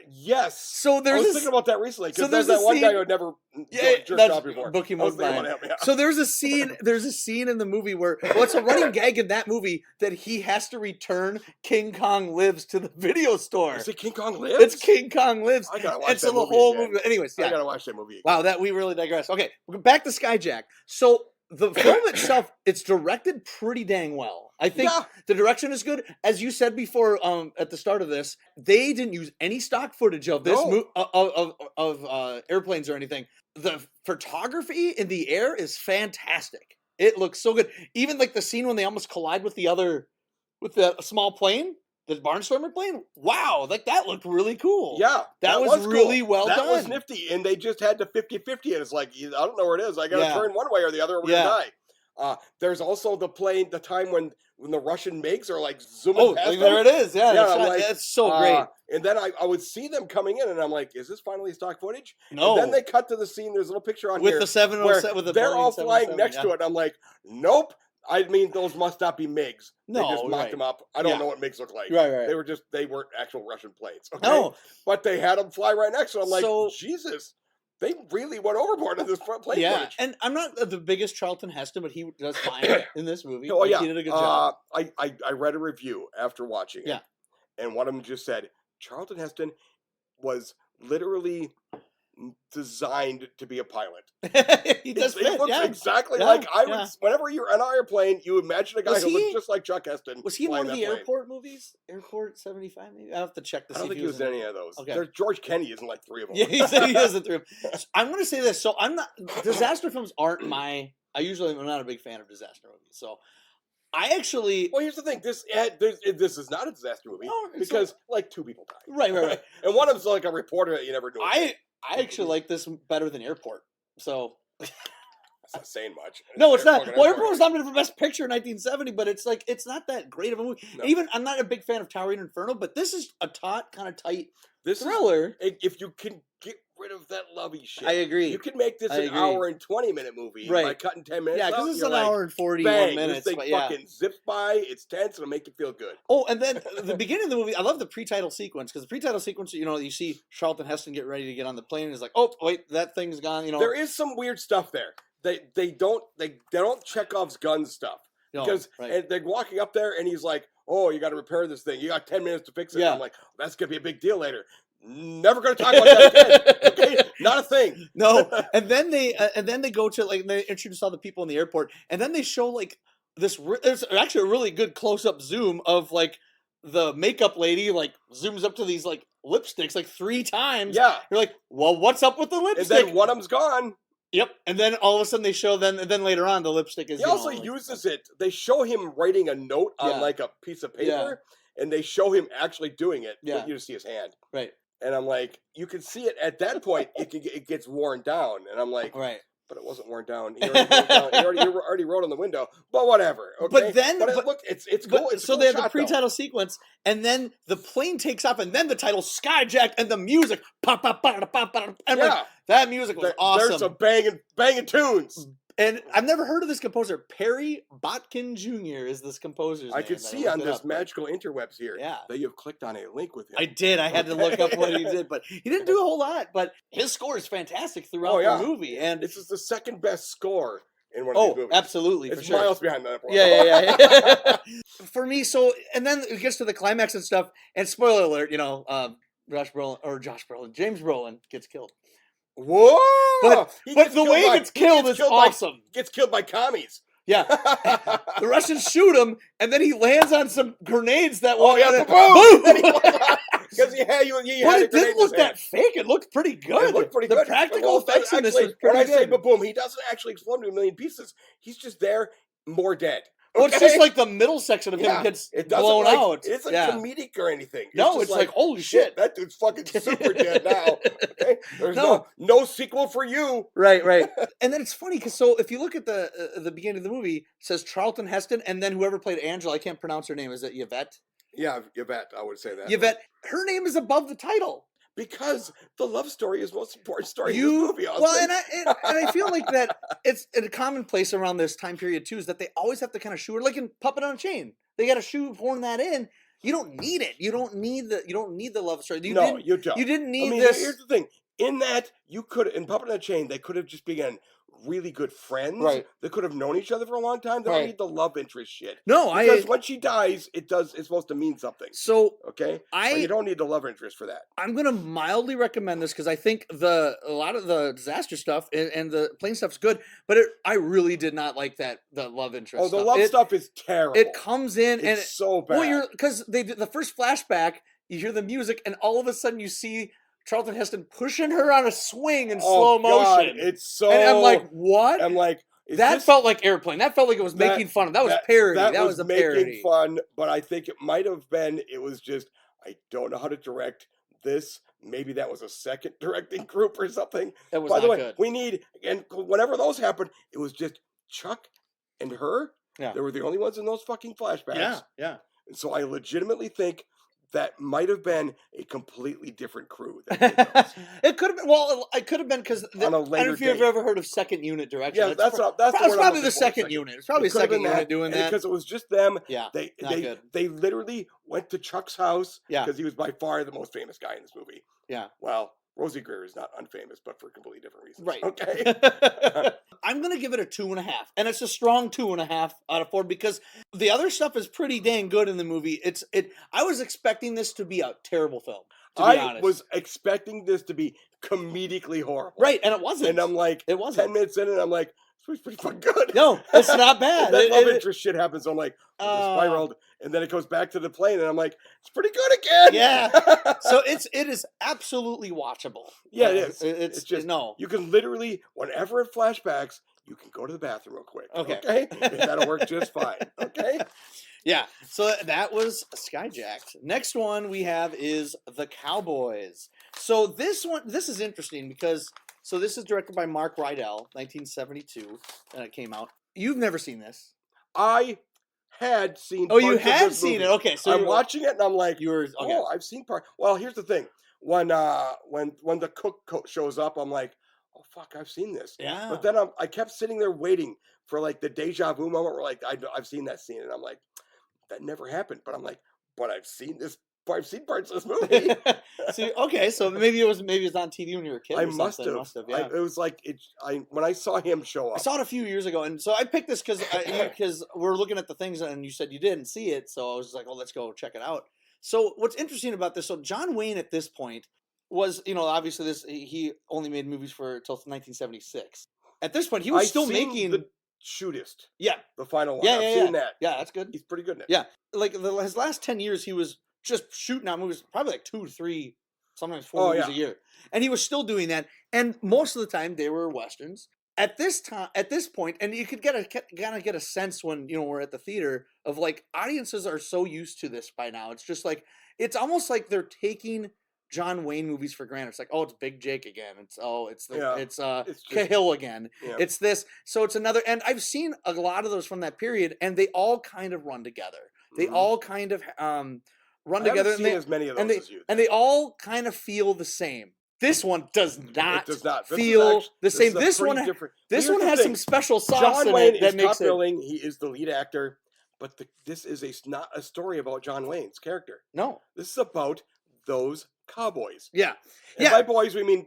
Yes. So there's I was thinking about that recently because there's that one guy who had never jerked off before. Bookie So there's a scene. There's a scene in the movie where it's a running gag in that movie that he has to return King Kong Lives to the video store. Is it King Kong Lives? It's King Kong Lives. I gotta watch that movie. Anyways, I gotta watch that movie. Wow, we really digress. Okay, back to Skyjack. So the film itself, it's directed pretty dang well. I think the direction is good. As you said before, at the start of this, they didn't use any stock footage of this of airplanes or anything. The photography in the air is fantastic. It looks so good. Even like the scene when they almost collide with the small plane, the Barnstormer plane. Wow, like that looked really cool. Yeah, that was really cool. well done. That was nifty, and they just had to 50-50, and it's like, I don't know where it is. I got to turn one way or the other, or we're gonna die. There's also the time when the Russian MiGs are like zooming past them. There it is. Yeah, that's so great. And then I would see them coming in, and I'm like, is this finally stock footage? No. And then they cut to the scene. There's a little picture on with here the 707 with the they're all flying next to it. And I'm like, nope. I mean, those must not be MiGs. They just mocked them up. I don't know what MiGs look like. Right. They weren't actual Russian planes. Okay? No. But they had them fly right next to it. I'm like, Jesus. They really went overboard on this plane footage. And I'm not the biggest Charlton Heston, but he does fine in this movie. Oh, yeah. He did a good job. I read a review after watching it. Yeah. And one of them just said, Charlton Heston was literally designed to be a pilot. He does He looks exactly like I would. Whenever you're on an airplane, you imagine a guy who looks just like Chuck Heston. Was he in one of the airport movies? Airport 75, maybe? I have to check to see. I don't think he was in any of those. Okay. There's George Kenny is in like 3 of them. Yeah, he said he is in 3 of them. I'm going to say this. So I'm not. Disaster films aren't my. I'm not a big fan of disaster movies. So I actually. Well, here's the thing. This is not a disaster movie because like 2 people died. Right. And one of them's like a reporter that you never knew. I actually like this better than Airport. So that's not saying much. No, it's not. Well, Airport was nominated for Best Picture in 1970, but it's like it's not that great of a movie. No. Even I'm not a big fan of Towering Inferno, but this is a kind of tight thriller. If you can get rid of that lovey shit, I agree. You can make this an hour and 20 minute movie by cutting 10 minutes. Yeah, because it's an hour and 41 minutes. This thing fucking zips by. It's tense. It'll make you feel good. Oh, and then the beginning of the movie, I love the pre-title sequence because the pre-title sequence, you see Charlton Heston get ready to get on the plane, and it's like, oh wait, that thing's gone. There is some weird stuff there. They don't Chekhov's gun stuff. Because they're walking up there, and he's like, "Oh, you got to repair this thing. You got 10 minutes to fix it." Yeah. I'm like, "That's gonna be a big deal later." Never gonna talk about that again. Okay, not a thing. No. And then they go to they introduce all the people in the airport, and then they show like this. There's actually a really good close up zoom of like the makeup lady zooms up to these lipsticks 3 times. Yeah, you're like, well, what's up with the lipstick? And then one of them's gone. Yep, and then all of a sudden they show and then later on the lipstick is. He also uses it. They show him writing a note on a piece of paper, and they show him actually doing it. Yeah. But you just see his hand. Right. And I'm like, you can see it at that point. It gets worn down, and I'm like, right. But it wasn't worn down. He already wrote on the window. But whatever. Okay? But then, look, it's cool. It's so cool they have the shot, pre-title sequence, and then the plane takes off, and then the title "Skyjacked" and the music pop, pop, pop, pop, pop, and like, that music was awesome. There's some banging tunes. And I've never heard of this composer. Perry Botkin Jr. is this composer's name. I could see on this magical interwebs here that you've clicked on a link with him. I did. I had to look up what he did, but he didn't do a whole lot. But his score is fantastic throughout the movie. And this is the second best score in one of these movies. Absolutely. It's miles behind that one. Yeah. For me, and then it gets to the climax and stuff, and spoiler alert, James Brolin gets killed. Whoa! But the way he gets killed is awesome. Gets killed by commies. Yeah. The Russians shoot him, and then he lands on some grenades that boom! Because it didn't look that fake. It looked pretty good. It looked pretty good. The practical effects in this was pretty good. When I say boom, he doesn't actually explode into a million pieces. He's just there, more dead. Well, it's just like the middle section of him gets blown out. It isn't comedic or anything. It's like, holy shit. That dude's fucking super dead now. Okay? There's no sequel for you. Right. And then it's funny, because if you look at the beginning of the movie, it says Charlton Heston, and then whoever played Angela, I can't pronounce her name. Is it Yvette? Yeah, Yvette, I would say that. Yvette, her name is above the title. Because the love story is the most important story in this movie, Austin. Well, and I feel like that it's a commonplace around this time period too, is that they always have to kind of shoehorn, like in Puppet on a Chain. They got to shoehorn that in. You don't need it. You don't need the love story. You don't. You didn't need this. Here's the thing. In that, in Puppet on a Chain, they could have just begun really good friends. Right. They could have known each other for a long time. They don't need the love interest shit. No, because when she dies, it's supposed to mean something. So okay, you don't need the love interest for that. I'm gonna mildly recommend this, because I think a lot of the disaster stuff and the plane stuff's good, but I really did not like the love interest. Oh, the love stuff is terrible. It comes in and it's so bad. Well, because they did the first flashback, you hear the music, and all of a sudden you see Charlton Heston pushing her on a swing in slow motion. It's so. And I'm like, what? I'm like, that felt like Airplane. That felt like it was making fun of. That was parody. That was a parody. Making fun, but I think it might have been. It was just, I don't know how to direct this. Maybe that was a second directing group or something. That was By the way, good. we need, and whenever those happened, it was just Chuck and her. Yeah. They were the only ones in those fucking flashbacks. Yeah. And so I legitimately think that might have been a completely different crew. It could have been. Well, it could have been, because I don't know if you've ever heard of second unit direction. Yeah, that's probably the second unit. It's probably second unit doing that, because it was just them. Yeah, they literally went to Chuck's house. Yeah, because he was by far the most famous guy in this movie. Yeah. Well, Rosie Greer is not unfamous, but for completely different reasons. Right. Okay. I'm gonna give it a 2.5, and it's a strong 2.5 out of 4, because the other stuff is pretty dang good in the movie. I was expecting this to be a terrible film. To be honest, I was expecting this to be comedically horrible. Right, and it wasn't. And I'm like, it wasn't. 10 minutes in, and I'm like, this was pretty fucking good. No, it's not bad. That love interest shit happens. So I'm like, spiraled, and then it goes back to the plane, and I'm like, it's pretty good again. Yeah. So it is absolutely watchable. Yeah, it is. It's just you can literally, whenever it flashbacks, you can go to the bathroom real quick. Okay. And that'll work just fine. Okay. Yeah. So that was Skyjacked. Next one we have is The Cowboys. So this is interesting, because this is directed by Mark Rydell, 1972, and it came out. You've never seen this. I had seen. Oh, you had seen it. Okay, so I'm watching it, and I'm like, okay. Oh, I've seen part. Well, here's the thing: when the cook shows up, I'm like, oh fuck, I've seen this. Yeah. But then I kept sitting there waiting for like the deja vu moment where like I've seen that scene, and I'm like, that never happened. But I'm like, but I've seen this. I've seen parts of this movie. See, okay, so maybe it's on TV when you were a kid. I must have. Yeah. It was like when I saw him show up. I saw it a few years ago, and so I picked this because we're looking at the things, and you said you didn't see it, so I was like, oh, let's go check it out. So what's interesting about this? So John Wayne at this point was, obviously he only made movies till 1976. At this point, he was still making the Shootist. Yeah, the final one. Yeah, I've seen that. Yeah, that's good. He's pretty good in it. Yeah, like his last 10 years, he was just shooting out movies, probably like 2 to 3, sometimes 4 movies a year, and he was still doing that. And most of the time, they were westerns. at this time, at this point, and you could kind of get a sense when we're at the theater of like audiences are so used to this by now. It's just like it's almost like they're taking John Wayne movies for granted. It's like, oh, it's Big Jake again. It's It's just, Cahill again. yeah. It's this. So it's another. And I've seen a lot of those from that period, and they all kind of run together. They all kind of run together. I haven't seen as many of those as you. And they all kind of feel the same. This one does not. It does not feel the same. This one has some special sauce in it that makes it. Billing. He is the lead actor, but this is not a story about John Wayne's character. No, this is about those cowboys. Yeah, and by boys we mean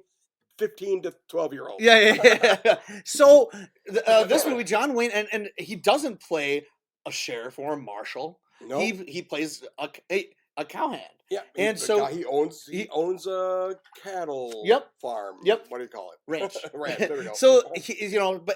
15 to 12-year-olds. Yeah. So this movie, John Wayne, and he doesn't play a sheriff or a marshal. No, he plays a cowhand. Yeah, and so he owns a cattle farm. Yep. What do you call it? Ranch. Ranch. There we go. So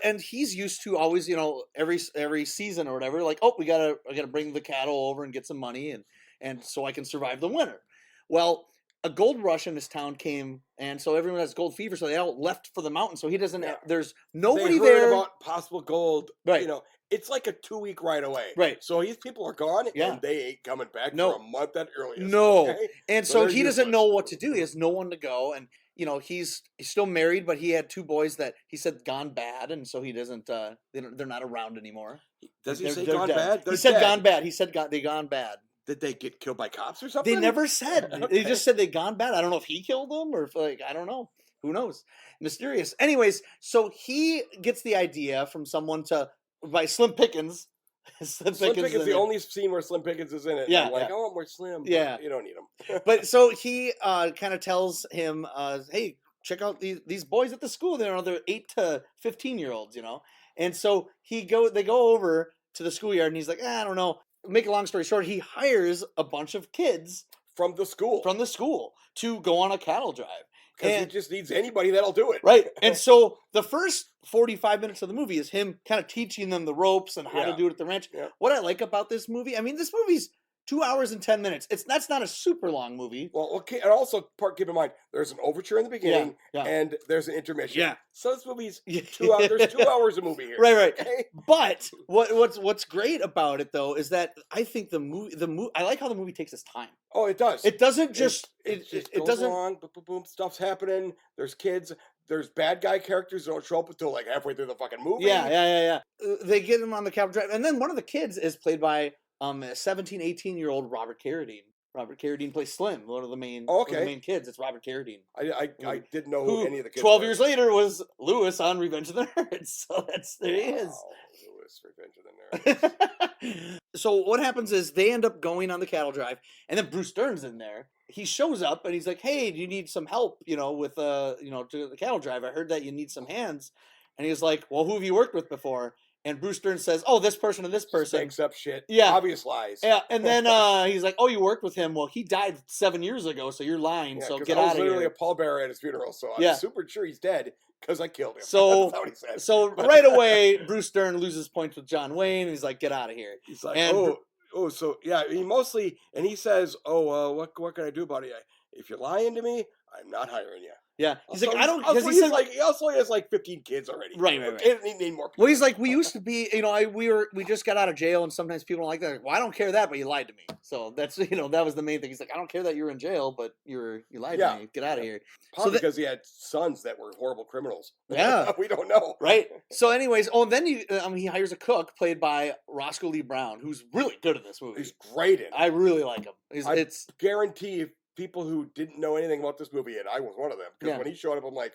and he's used to always, every season or whatever, like, oh, I gotta bring the cattle over and get some money and so I can survive the winter. Well, a gold rush in this town came, and so everyone has gold fever, so they all left for the mountain. So he doesn't. Yeah. There's nobody they heard there about possible gold. Right. It's like a 2-week ride away. Right. So these people are gone, and they ain't coming back for a month at earliest. No. Okay? And so he doesn't know what to do. He has no one to go, and he's still married, but he had 2 boys that he said gone bad, and so he doesn't. They're not around anymore. Does he say gone bad? He said gone bad. He said they gone bad. Did they get killed by cops or something? They never said. Okay. They just said they gone bad. I don't know if he killed them or if, I don't know. Who knows? Mysterious. Anyways, so he gets the idea from someone by Slim Pickens. Slim Pickens is the only scene where Slim Pickens is in it. Yeah, I'm like, I want more Slim. Yeah, you don't need him. But so he kind of tells him, "Hey, check out these boys at the school. They're another 8 to 15-year-olds, And so they go over to the schoolyard, and he's like, I don't know. Make a long story short, he hires a bunch of kids from the school to go on a cattle drive. Because he just needs anybody that'll do it. Right. And so the first 45 minutes of the movie is him kind of teaching them the ropes and how to do it at the ranch. Yeah. What I like about this movie, this movie's 2 hours and 10 minutes. That's not a super long movie. Well, okay, and also keep in mind there's an overture in the beginning and there's an intermission. Yeah. So this movie's 2 hours. There's 2 hours of movie here. Right. Okay? But what's great about it though is that I think the movie I like how the movie takes its time. Oh, it does. It doesn't just it goes along, boom, boom, boom, stuff's happening. There's kids. There's bad guy characters that don't show up until like halfway through the fucking movie. Yeah. They get him on the cattle drive, and then one of the kids is played by a 17, 18-year-old Robert Carradine. Robert Carradine plays Slim, one of the main kids. It's Robert Carradine. I didn't know who any of the kids 12 were. years later was Lewis on Revenge of the Nerds. So there he is. Lewis, Revenge of the Nerds. So what happens is they end up going on the cattle drive, and then Bruce Dern's in there. He shows up and he's like, "Hey, do you need some help? With to the cattle drive? I heard that you need some hands." And he's like, "Well, who have you worked with before?" And Bruce Dern says, "Oh, this person and this person." Makes up shit. Yeah. Obvious lies. Yeah. And then he's like, "Oh, you worked with him? Well, he died 7 years ago, so you're lying. So get out of here." I was literally a pallbearer at his funeral, so I'm super sure he's dead because I killed him. So, that's what he said. So right away, Bruce Dern loses points with John Wayne, and he's like, "Get out of here." He's like, he says, what can I do about it? If you're lying to me, I'm not hiring you. Yeah, he's like, I don't. Because he also has like 15 kids already. Right. He need more people. Well, he's like, we used to be, we just got out of jail, and sometimes people don't like that. Like, well, I don't care that, but you lied to me. So that's, that was the main thing. He's like, I don't care that you were in jail, but you lied to me. Get out of here. Probably because he had sons that were horrible criminals. Yeah, we don't know. Right. So, anyways, then he hires a cook played by Roscoe Lee Brown, who's really good in this movie. He's great in it. I really like him. I guarantee people who didn't know anything about this movie, and I was one of them, because when he showed up, I'm like,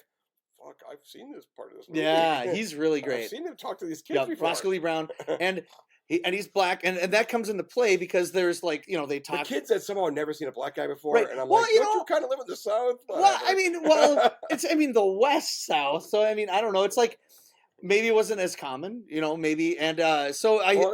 fuck, I've seen this part of this movie. Yeah, he's really great. I've seen him talk to these kids before. Roscoe Lee Brown, and he's black, and that comes into play because there's they talk. The kids that somehow never seen a black guy before, right. And I'm like, don't you kind of live in the South? Well, it's the West South, so I don't know. It's like maybe it wasn't as common, maybe, and I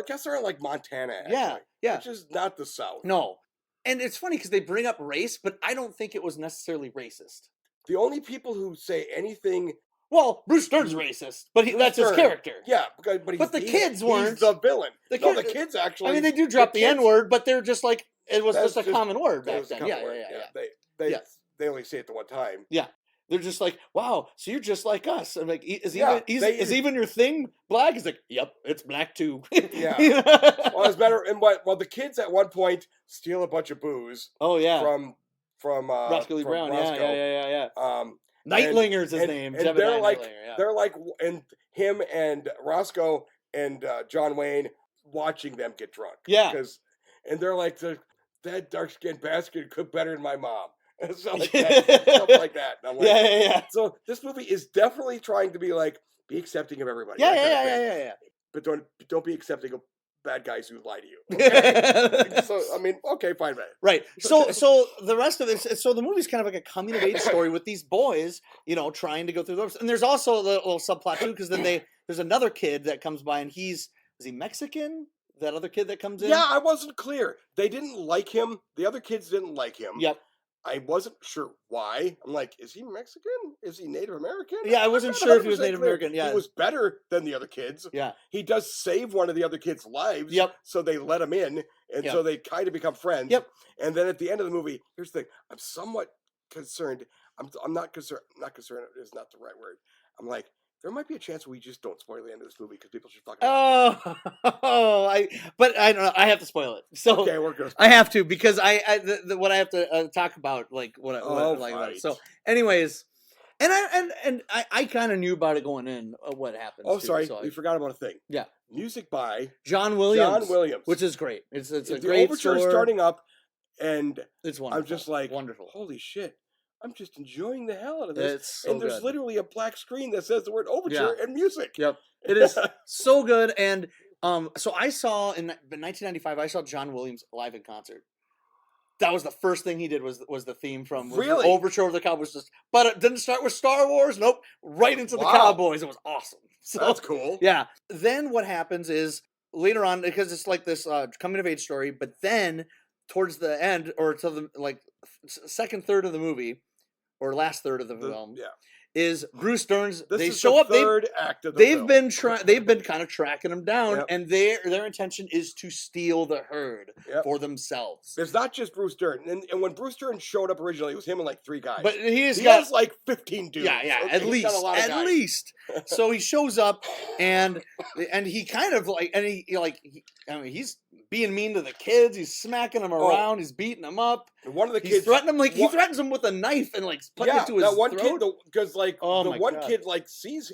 guess they're in like Montana, actually, yeah, which is not the South. No. And it's funny because they bring up race, but I don't think it was necessarily racist. The only people who say anything... Well, Bruce Dern's racist, but that's his character. Yeah, but the kids weren't. He's the villain. The kids actually... they do drop the N-word, but they're just like... It was just a common word back then. Yeah. They only say it the one time. Yeah. they're just like, wow, so you're just like us. I'm like, is Yeah, is even your thing black? He's like, yep, it's black too. Yeah. Well, it's better. And well, the kids at one point steal a bunch of booze Oh yeah, from Roscoe Lee from Brown. Roscoe. Yeah. Um, Nightlinger's his name. and Jebediah Nightlinger. Yeah. they're like, and him and Roscoe and John Wayne watching them get drunk. Yeah. And they're like, that dark skinned bastard could better than my mom. And stuff like that. And I'm like, yeah. So this movie is definitely trying to be like, be accepting of everybody. Yeah. But don't be accepting of bad guys who lie to you. Okay? So I mean, okay, fine, man. Right. So the rest of this, so the movie's kind of like a coming of age story with these boys, trying to go through those. And there's also the little subplot too, because then there's another is that comes by, and is he Mexican? That other kid that comes in? Yeah, I wasn't clear. They didn't like him. The other kids didn't like him. Yep. I wasn't sure why. I'm like, is he Mexican? Is he Native American? Yeah, I wasn't sure if he was Native American. Yeah. He was better than the other kids. Yeah. He does save one of the other kids' lives. Yep. So they let him in, and so they kind of become friends. Yep. And then at the end of the movie, here's the thing. I'm somewhat concerned. I'm not concerned. Not concerned is not the right word. I'm like, there might be a chance we just don't spoil the end of this movie because people should fucking. But I don't know. I have to spoil it. So okay, we're good. I have to, because what I have to talk about, like what I like about it. So, anyways, and I kind of knew about it going in. What happened? Oh, sorry, we forgot about a thing. Yeah, music by John Williams, which is great. It's a great overture starting up, and it's wonderful. I'm just like, wonderful. Holy shit. I'm just enjoying the hell out of this. It's so and there's good. Literally a black screen that says the word overture and music. Yep. It is so good. And so I saw in 1995, I saw John Williams live in concert. That was the first thing he did was the theme from really? The overture of the Cowboys. But it didn't start with Star Wars. Nope. Right into the Cowboys. It was awesome. So, that's cool. Yeah. Then what happens is later on, because it's like this coming of age story, but then towards the end, or to the second third of the movie, or last third of the film, is Bruce Dern's. They show up. Third act of the they've film. They've been kind of tracking him down, and their intention is to steal the herd for themselves. It's not just Bruce Dern, and when Bruce Dern showed up originally, it was him and like 3 guys. But he has like 15 dudes. Yeah, okay? at least. So he shows up, and he kind of he's being mean to the kids. He's smacking them around. He's beating them up. And one of the kids threatened him he threatens him with a knife and putting it to his one throat. Kid, because the one kid sees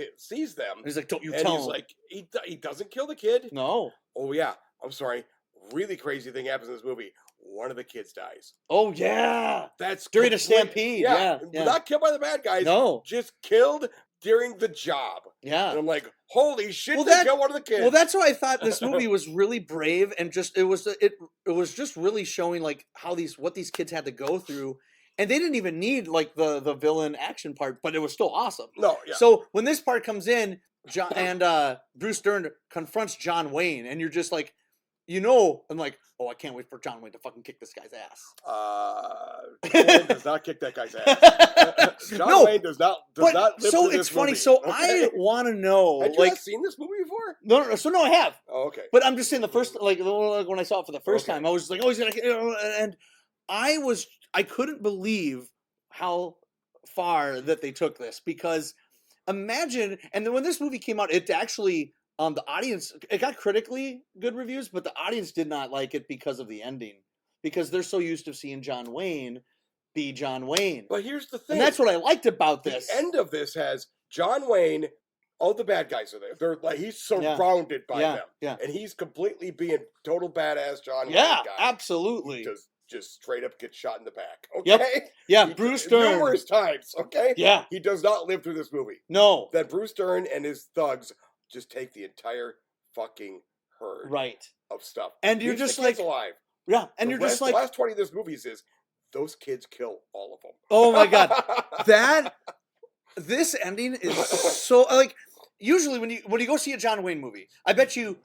them. And he's like, "Don't you and tell he's him." Like, he doesn't kill the kid. No. Oh yeah, I'm sorry. Really crazy thing happens in this movie. One of the kids dies. Oh yeah, that's during a stampede. Yeah. Not killed by the bad guys. No, just killed during the job. Yeah, and I'm like, holy shit! They killed one of the kids. Well, that's why I thought this movie was really brave, and just it was just really showing what these kids had to go through. And they didn't even need the villain action part, but it was still awesome. No, yeah. So when this part comes in, Bruce Dern confronts John Wayne, and you're just like, I'm like, oh, I can't wait for John Wayne to fucking kick this guy's ass. John Wayne does not kick that guy's ass. John Wayne does not live so through it's this funny. movie. So Okay. I want to know, Had you not seen this movie before? No. So no, I have. Oh, okay. But I'm just saying the first, when I saw it for the first time, I was just like, oh, he's gonna, and I couldn't believe how far that they took this, because imagine, and then when this movie came out, it actually, the audience, it got critically good reviews, but the audience did not like it because of the ending, because they're so used to seeing John Wayne be John Wayne. But here's the thing. And that's what I liked about this. The end of this has John Wayne, all the bad guys are there. They're like, he's surrounded by them. Yeah. And he's completely being total badass John Wayne guy. Absolutely. Just straight up get shot in the back. Okay? Yep. Yeah, Bruce Dern. Numerous times, okay? Yeah. He does not live through this movie. No. Then Bruce Dern and his thugs just take the entire fucking herd of stuff. And you're just like, alive. Yeah. And you're just like, the last 20 of this movie is those kids kill all of them. Oh my God. This ending is so, usually when you go see a John Wayne movie, I bet you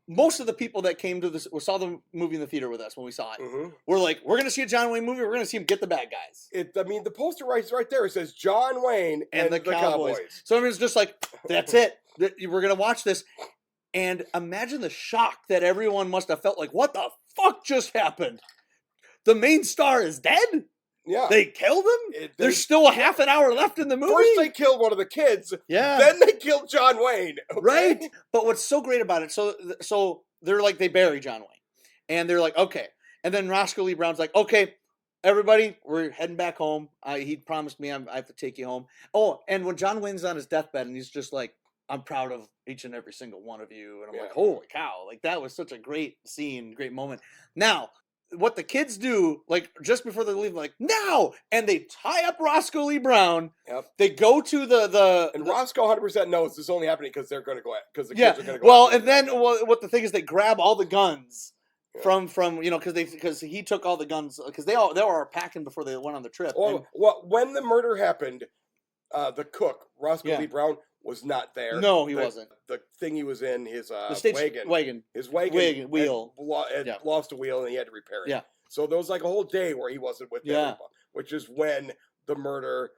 most of the people that came to this, or saw the movie in the theater with us when we saw it, were like, we're going to see a John Wayne movie, we're going to see him get the bad guys. The poster right there, it says John Wayne and the Cowboys. So everyone's just like, that's it. We're going to watch this. And imagine the shock that everyone must have felt, like, what the fuck just happened? The main star is dead? Yeah. They killed him? There's still a half an hour left in the movie? First they killed one of the kids. Yeah. Then they killed John Wayne. Okay? Right. But what's so great about it, so they're like, they bury John Wayne. And they're like, okay. And then Roscoe Lee Brown's like, okay, everybody, we're heading back home. He promised me I have to take you home. Oh, and when John Wayne's on his deathbed and he's just like, I'm proud of each and every single one of you. And I'm like, holy cow. Like, that was such a great scene, great moment. Now, what the kids do, like, just before they leave, like, now! And they tie up Roscoe Lee Brown. Yep. They go to And Roscoe 100% knows this is only happening because they're going to go because the kids are going to go. Well, and then what the thing is, they grab all the guns from because he took all the guns because they were packing before they went on the trip. Well, when the murder happened, the cook Roscoe Lee Brown was not there. No, he wasn't. The thing he was in, his wagon. His wagon wheel. Had lost a wheel and he had to repair it. Yeah. So there was like a whole day where he wasn't with them, which is when the murder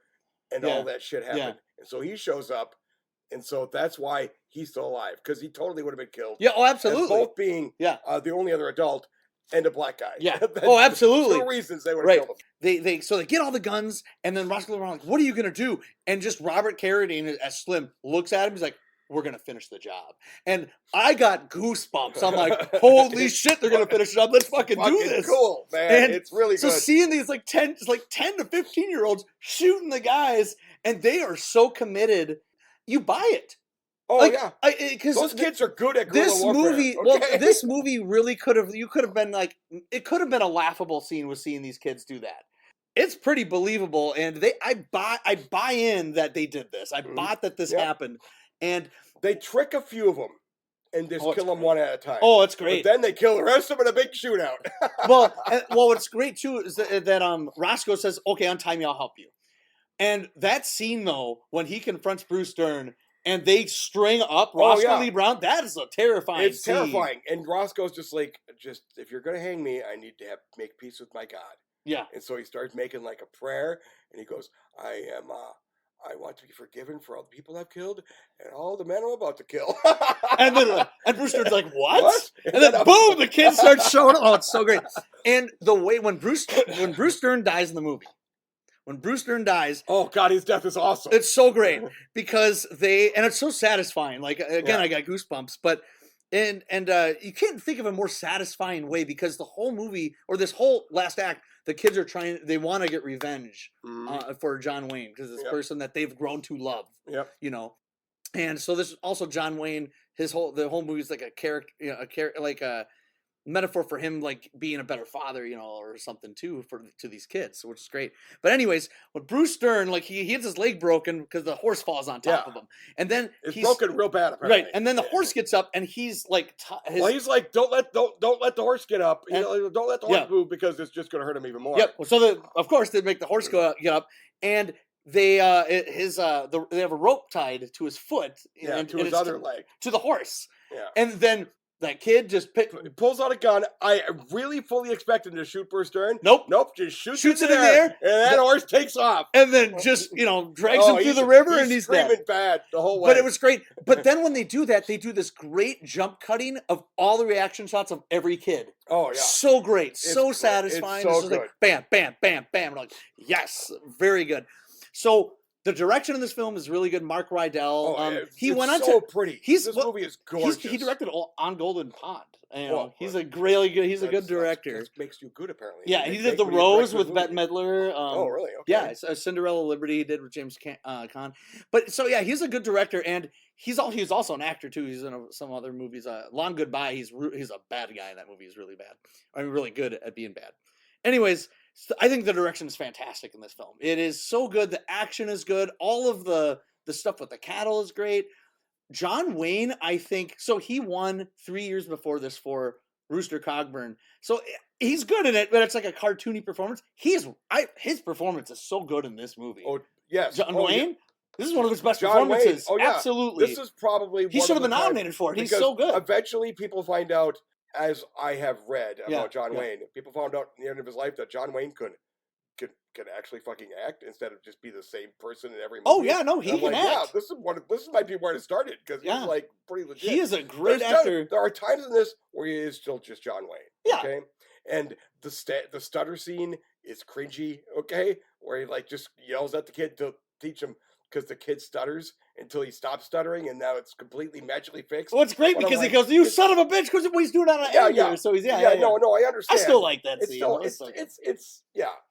and all that shit happened. Yeah. And so he shows up, and so that's why he's still alive, because he totally would have been killed. Yeah, oh, absolutely. And both being the only other adult and a black guy. Yeah. Oh, absolutely. Two reasons they would have killed him. So they get all the guns, and then Roscoe Lee Brown like, what are you gonna do? And just Robert Carradine as Slim looks at him. He's like, we're gonna finish the job. And I got goosebumps. I'm like, holy shit, they're gonna finish it up. Let's fucking do this. Cool, man. And it's really good. So seeing these like 10 to 15-year-olds shooting the guys, and they are so committed, you buy it. Oh, like, yeah. Because those kids are good at guerrilla warfare. Movie, well, this movie really could have been like, it could have been a laughable scene with seeing these kids do that. It's pretty believable, and I buy in that they did this. I bought that this happened, and they trick a few of them and just kill them one at a time. Oh, it's great. But then they kill the rest of them in a big shootout. well, what's great too is that Roscoe says, "Okay, untie me, I'll help you." And that scene though, when he confronts Bruce Dern and they string up Roscoe Lee Brown, that is a terrifying. It's terrifying, and Roscoe's just like, if you're gonna hang me, I need to make peace with my God. Yeah. And so he starts making like a prayer, and he goes, I want to be forgiven for all the people I've killed and all the men I'm about to kill. and Bruce Dern's like, what? And then boom, the kids start showing up. Oh, it's so great. And the way when Bruce Dern dies in the movie, oh God, his death is awesome. It's so great because and it's so satisfying. Like, again, I got goosebumps, but and you can't think of a more satisfying way, because the whole movie, or this whole last act, the kids are they want to get revenge for John Wayne, because this person that they've grown to love. Yep. You know, and so this also John Wayne. The whole movie is like a character, like a metaphor for him, like being a better father, or something too, to these kids, which is great. But anyways, when Bruce Dern, like he gets his leg broken because the horse falls on top of him, and then he's broken real bad, apparently. Right? And then the horse gets up, and he's like, he's like, don't let the horse get up, don't let the horse move, because it's just going to hurt him even more. Yep. So of course they make the horse get up, and they they have a rope tied to his foot, and to his other leg, to the horse. Yeah. And then that kid just pulls out a gun. I really fully expected him to shoot Bruce Dern. Nope. Just shoots it in the air, and that horse takes off. And then just, drags him through the river, and he's screaming dead. bad the whole way. But it was great. But then when they do that, they do this great jump cutting of all the reaction shots of every kid. Oh, yeah. So great. So satisfying. It's so good. Like, bam, bam, bam, bam. We're like, yes, very good. So the direction of this film is really good. Mark Rydell. He went on so pretty. This movie is gorgeous. He directed On Golden Pond. He's a really good. He's a good director. That makes you good, apparently. Yeah, he did The Rose with Bette Midler. Oh, really? Okay. Yeah, Cinderella Liberty he did with James Caan. But so yeah, he's a good director, and he's also an actor too. He's in some other movies. Long Goodbye. He's a bad guy in that movie. He's really bad. I mean, really good at being bad. Anyways, I think the direction is fantastic in this film. It is so good. The action is good. All of the stuff with the cattle is great. John Wayne, I think, so he won 3 years before this for Rooster Cogburn. So he's good in it, but it's like a cartoony performance. His performance is so good in this movie. Oh, yes. John Wayne? Yeah. This is one of his best John performances. Wayne. Oh, yeah. Absolutely. This is probably he should have been nominated for it. He's so good. Eventually people find out, as I have read about John Wayne, people found out at the end of his life that John Wayne could actually fucking act instead of just be the same person in every movie. Oh yeah, no, he can act. Yeah, this might be where it started, because he's like pretty legit. He is a great actor. There are times in this where he is still just John Wayne. Yeah. Okay. And the stutter scene is cringy. Okay, where he like just yells at the kid to teach him because the kid stutters until he stops stuttering, and now it's completely magically fixed. Well, it's great But I'm because he like, goes, "You son of a bitch!" Because he's doing it out of anger. So he's no, I I understand. still like that It's scene. still,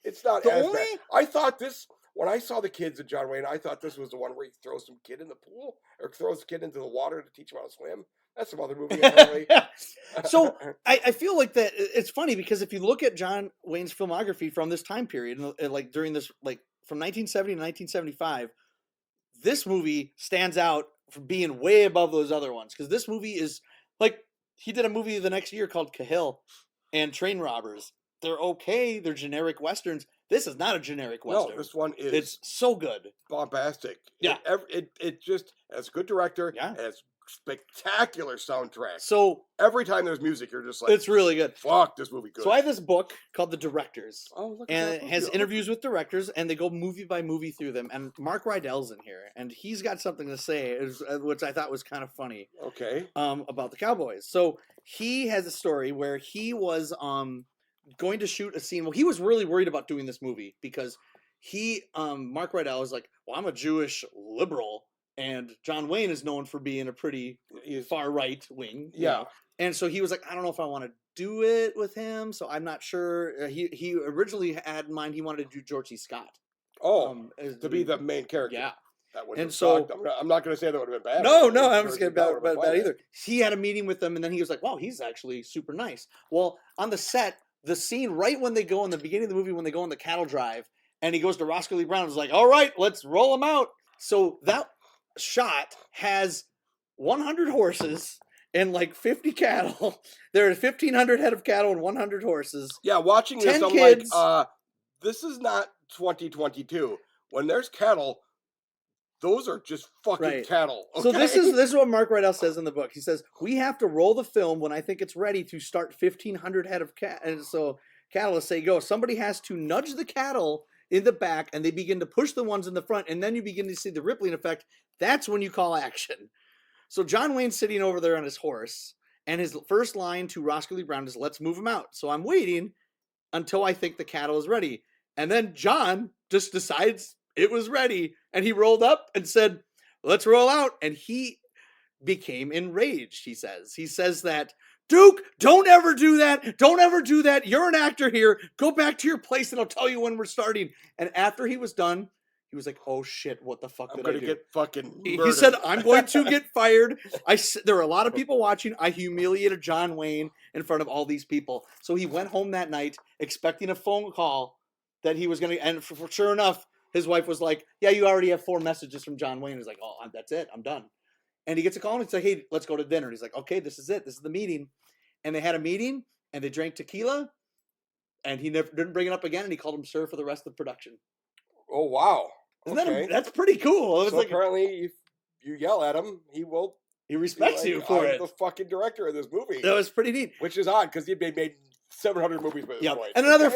it's not The as only bad. I thought this when I saw the kids at John Wayne. I thought this was the one where he throws some kid in the pool or throws the kid into the water to teach him how to swim. That's some other movie apparently. So I feel like that it's funny because if you look at John Wayne's filmography from this time period, like during this, like from 1970 to 1975, this movie stands out for being way above those other ones. Because this movie is like, he did a movie the next year called Cahill and Train Robbers. They're okay. They're generic Westerns. This is not a generic Western. No, this one is. It's so good. Bombastic. Yeah. It just has a good director. Yeah. It has spectacular soundtrack. So every time there's music, you're just like, it's really good. Fuck, this movie good. So I have this book called The Directors. Oh, look at and that it has movie. interviews with directors, and they go movie by movie through them. And Mark Rydell's in here, and he's got something to say, which I thought was kind of funny. Okay. About the Cowboys. So he has a story where he was going to shoot a scene. Well, he was really worried about doing this movie because Mark Rydell is like, well, I'm a Jewish liberal, and John Wayne is known for being a pretty far right wing. Yeah. Know? And so he was like, I don't know if I want to do it with him, so I'm not sure. He originally had in mind he wanted to do George C. Scott. Oh, to be the main character. Yeah. That would and so I'm not going to say that would have been bad. No, I'm just going to bad either. He had a meeting with them, and then he was like, wow, he's actually super nice. Well, on the set, the scene right when they go in the beginning of the movie, when they go on the cattle drive, and he goes to Roscoe Lee Brown, is like, all right, let's roll him out. So that shot has 100 horses and like 50 cattle. There are 1,500 head of cattle and 100 horses. Yeah, watching this, I'm kids. Like, this is not 2022. When there's cattle, those are just fucking cattle. Okay? So this is what Mark Rydell says in the book. He says, we have to roll the film when I think it's ready to start 1,500 head of cattle. And so cattle say go. Somebody has to nudge the cattle in the back, and they begin to push the ones in the front, and then you begin to see the rippling effect. That's when you call action. So John Wayne's sitting over there on his horse, and his first line to Roscoe Lee Brown is, let's move him out. So I'm waiting until I think the cattle is ready. And then John just decides it was ready, and he rolled up and said, let's roll out. And he became enraged, he says. He says that, Duke, don't ever do that. Don't ever do that. You're an actor here. Go back to your place, and I'll tell you when we're starting. And after he was done, he was like, oh, shit, what the fuck did I do? I'm going to get fucking murdered. He said, I'm going to get fired. There were a lot of people watching. I humiliated John Wayne in front of all these people. So he went home that night expecting a phone call that he was going to, and for sure enough, his wife was like, yeah, you already have 4 messages from John Wayne. He's like, oh, that's it. I'm done. And he gets a call, and he's like, hey, let's go to dinner. He's like, okay, this is it. This is the meeting. And they had a meeting, and they drank tequila, and he never didn't bring it up again, and he called him sir for the rest of the production. Oh, wow. Isn't that's pretty cool. It was so like, apparently, if you yell at him, he respects you for it. The fucking director of this movie. That was pretty neat. Which is odd, because he made 700 movies by this point. And another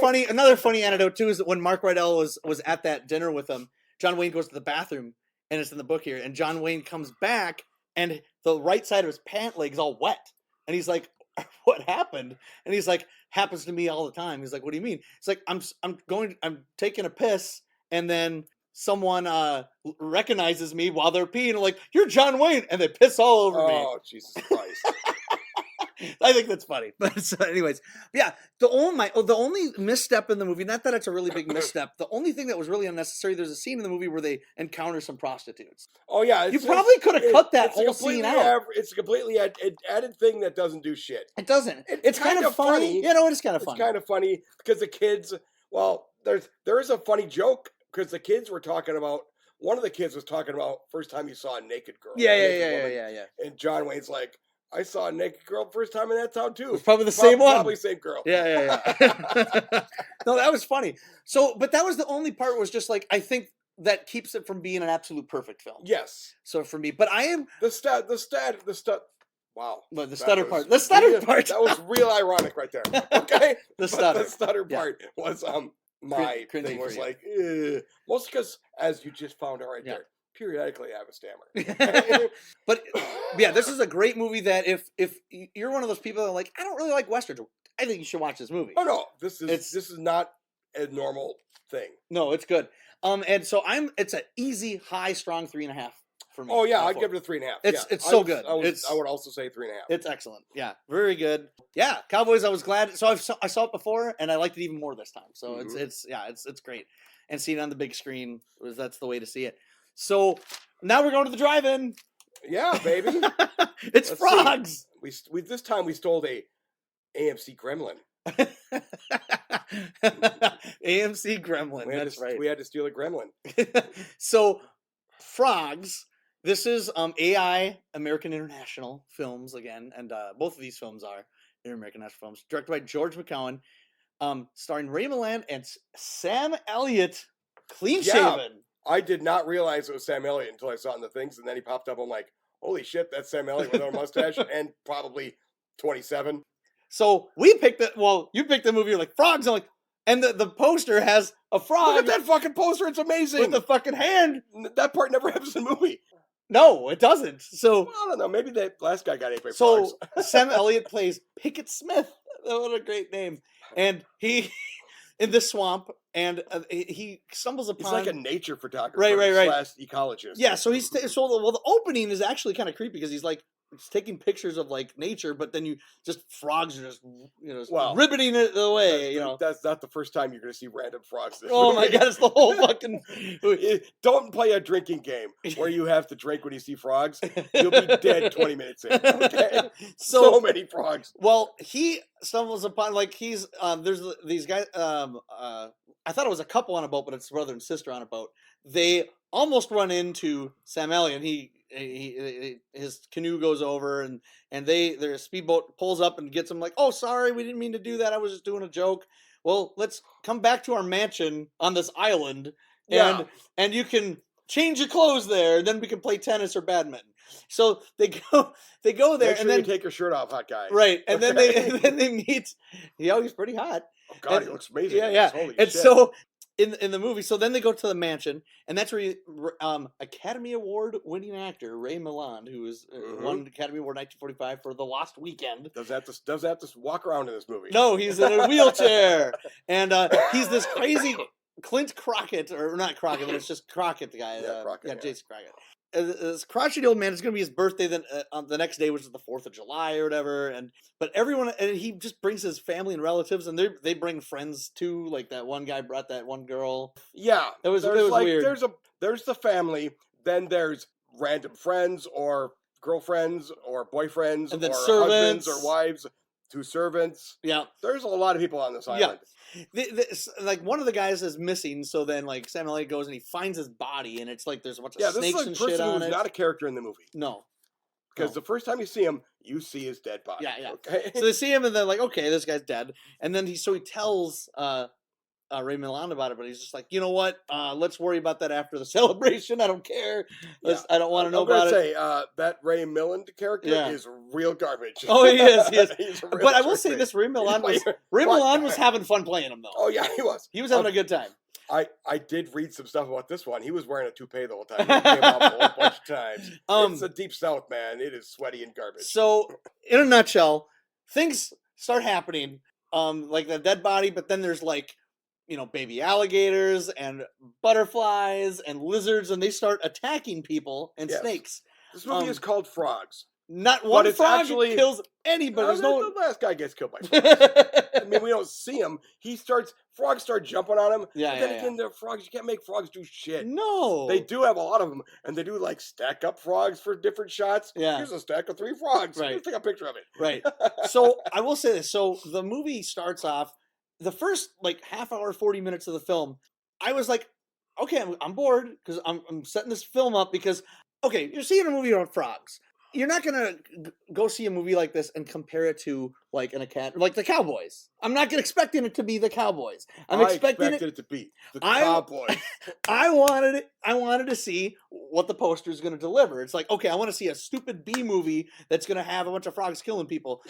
funny anecdote, too, is that when Mark Rydell was at that dinner with him, John Wayne goes to the bathroom, and it's in the book here, and John Wayne comes back, and the right side of his pant leg is all wet. And he's like, what happened? And he's like, happens to me all the time. He's like, what do you mean? It's like, I'm taking a piss, and then someone recognizes me while they're peeing, and like, you're John Wayne, and they piss all over me. Oh, Jesus Christ. I think that's funny. But so anyways, yeah, the only misstep in the movie, not that it's a really big misstep, the only thing that was really unnecessary, there's a scene in the movie where they encounter some prostitutes. Oh, yeah. You probably could have cut that whole scene out. It's a completely added thing that doesn't do shit. It doesn't. It's kind of funny. You know, it's kind of funny. It's kind of funny because the kids, well, there is a funny joke because the kids were talking about, one of the kids was talking about first time he saw a naked girl. Yeah. And John Wayne's like, I saw a naked girl first time in that town too. It's probably the same one. Probably same girl. Yeah. No, that was funny. So, but that was the only part was just like, I think that keeps it from being an absolute perfect film. Yes. So for me, but I am the stud. Wow. But the stutter part. The stutter part. That was real ironic right there. Okay. The stutter. The stutter part was my thing was like, mostly because as you just found out right there. Periodically I have a stammer. But yeah, this is a great movie that if you're one of those people that are like, I don't really like Westerns, I think you should watch this movie. Oh no, this is not a normal thing. No, it's good. And so it's an easy, high, strong 3.5 for me. Oh yeah, I'd give it a 3.5. It's so good. I would also say 3.5. It's excellent. Yeah, very good. Yeah, Cowboys. I was glad. So I saw it before, and I liked it even more this time. So it's great. And seeing it on the big screen that's the way to see it. So now we're going to the drive-in. Yeah, baby. It's frogs. We this time we stole a AMC Gremlin. AMC Gremlin. That's right. We had to steal a Gremlin. So frogs. This is AI American International Films again, and both of these films are American International Films, directed by George McCowan, starring Ray Milland and Sam Elliott, clean shaven. Yeah, I did not realize it was Sam Elliott until I saw it in the things, and then he popped up. I'm like, holy shit, that's Sam Elliott without a mustache and probably 27. So we picked it. Well, you picked the movie. You're like frogs. I'm like, and the poster has a frog. Look at that fucking poster. It's amazing. With the fucking hand. That part never happens in the movie. No, it doesn't. So I don't know. Maybe that last guy got ate by frogs. frogs. Sam Elliott plays Pickett Smith. What a great name. And he in this swamp, and he stumbles upon. He's like a nature photographer, right. / ecologist. Yeah. So the opening is actually kind of creepy because he's taking pictures of like nature, but then frogs are just ribbiting it away. That's not the first time you're going to see random frogs. Oh my god, it's the whole fucking. Don't play a drinking game where you have to drink when you see frogs. You'll be dead 20 minutes in. Okay, so many frogs. Well, he stumbles upon there's these guys. I thought it was a couple on a boat, but it's brother and sister on a boat. They almost run into Sam Elliott. His canoe goes over and their speedboat pulls up and gets him like, oh, sorry, we didn't mean to do that. I was just doing a joke. Well, let's come back to our mansion on this island and you can change your clothes there, and then we can play tennis or badminton. So they go there. Make sure and then you take your shirt off, hot guy. Right, and then they meet. He's pretty hot. Oh God, he looks amazing. Yeah. Holy and shit. So in the movie, so then they go to the mansion, and that's where Academy Award winning actor Ray Milland, who won an Academy Award 1945 for The Lost Weekend. Does have to walk around in this movie? No, he's in a wheelchair, and he's this crazy Clint Crockett, or not Crockett, but it's just Crockett, the guy. Crockett, Jason Crockett. This crotchety old man. It's going to be his birthday then the next day, which is the 4th of July or whatever. But everyone, and he just brings his family and relatives, and they bring friends too. Like that one guy brought that one girl. Yeah, it was weird. There's the family, then there's random friends or girlfriends or boyfriends, and then or servants husbands or wives, 2 servants. Yeah, there's a lot of people on this island. Yeah. One of the guys is missing, so then Sam Elliott goes and he finds his body, and it's like there's a bunch of snakes and shit on it. Not a character in the movie. No, because the first time you see him, you see his dead body. Yeah. Okay. So they see him, and they're like, okay, this guy's dead, and then he tells Ray Milland about it, but he's just like, you know what? Let's worry about that after the celebration. I don't care. I don't want to know about it. That Ray Milland character is real garbage. Oh, he is. But I will say trick. This Ray Milland was having fun playing him though. Oh yeah, he was. He was having a good time. I did read some stuff about this one. He was wearing a toupee the whole time. He came out a whole bunch of times. It's a deep south, man. It is sweaty and garbage. So, in a nutshell, things start happening. Like the dead body, but then there's baby alligators and butterflies and lizards, and they start attacking people and snakes. This movie is called Frogs. Not one frog kills anybody. The last guy gets killed by frogs. I mean, we don't see him. Frogs start jumping on him. Yeah, then again, they're frogs. You can't make frogs do shit. No. They do have a lot of them, and they do stack up frogs for different shots. Yeah. Here's a stack of 3 frogs. Right. Let's take a picture of it. Right. So I will say this. So the movie starts off, the first half hour, 40 minutes of the film, I was like, okay, I'm bored because I'm setting this film up because, okay, you're seeing a movie about frogs. You're not going to go see a movie like this and compare it to like the Cowboys. I'm not expecting it to be the Cowboys. I expected it to be the Cowboys. I wanted to see what the poster is going to deliver. It's like, okay, I want to see a stupid B movie that's going to have a bunch of frogs killing people.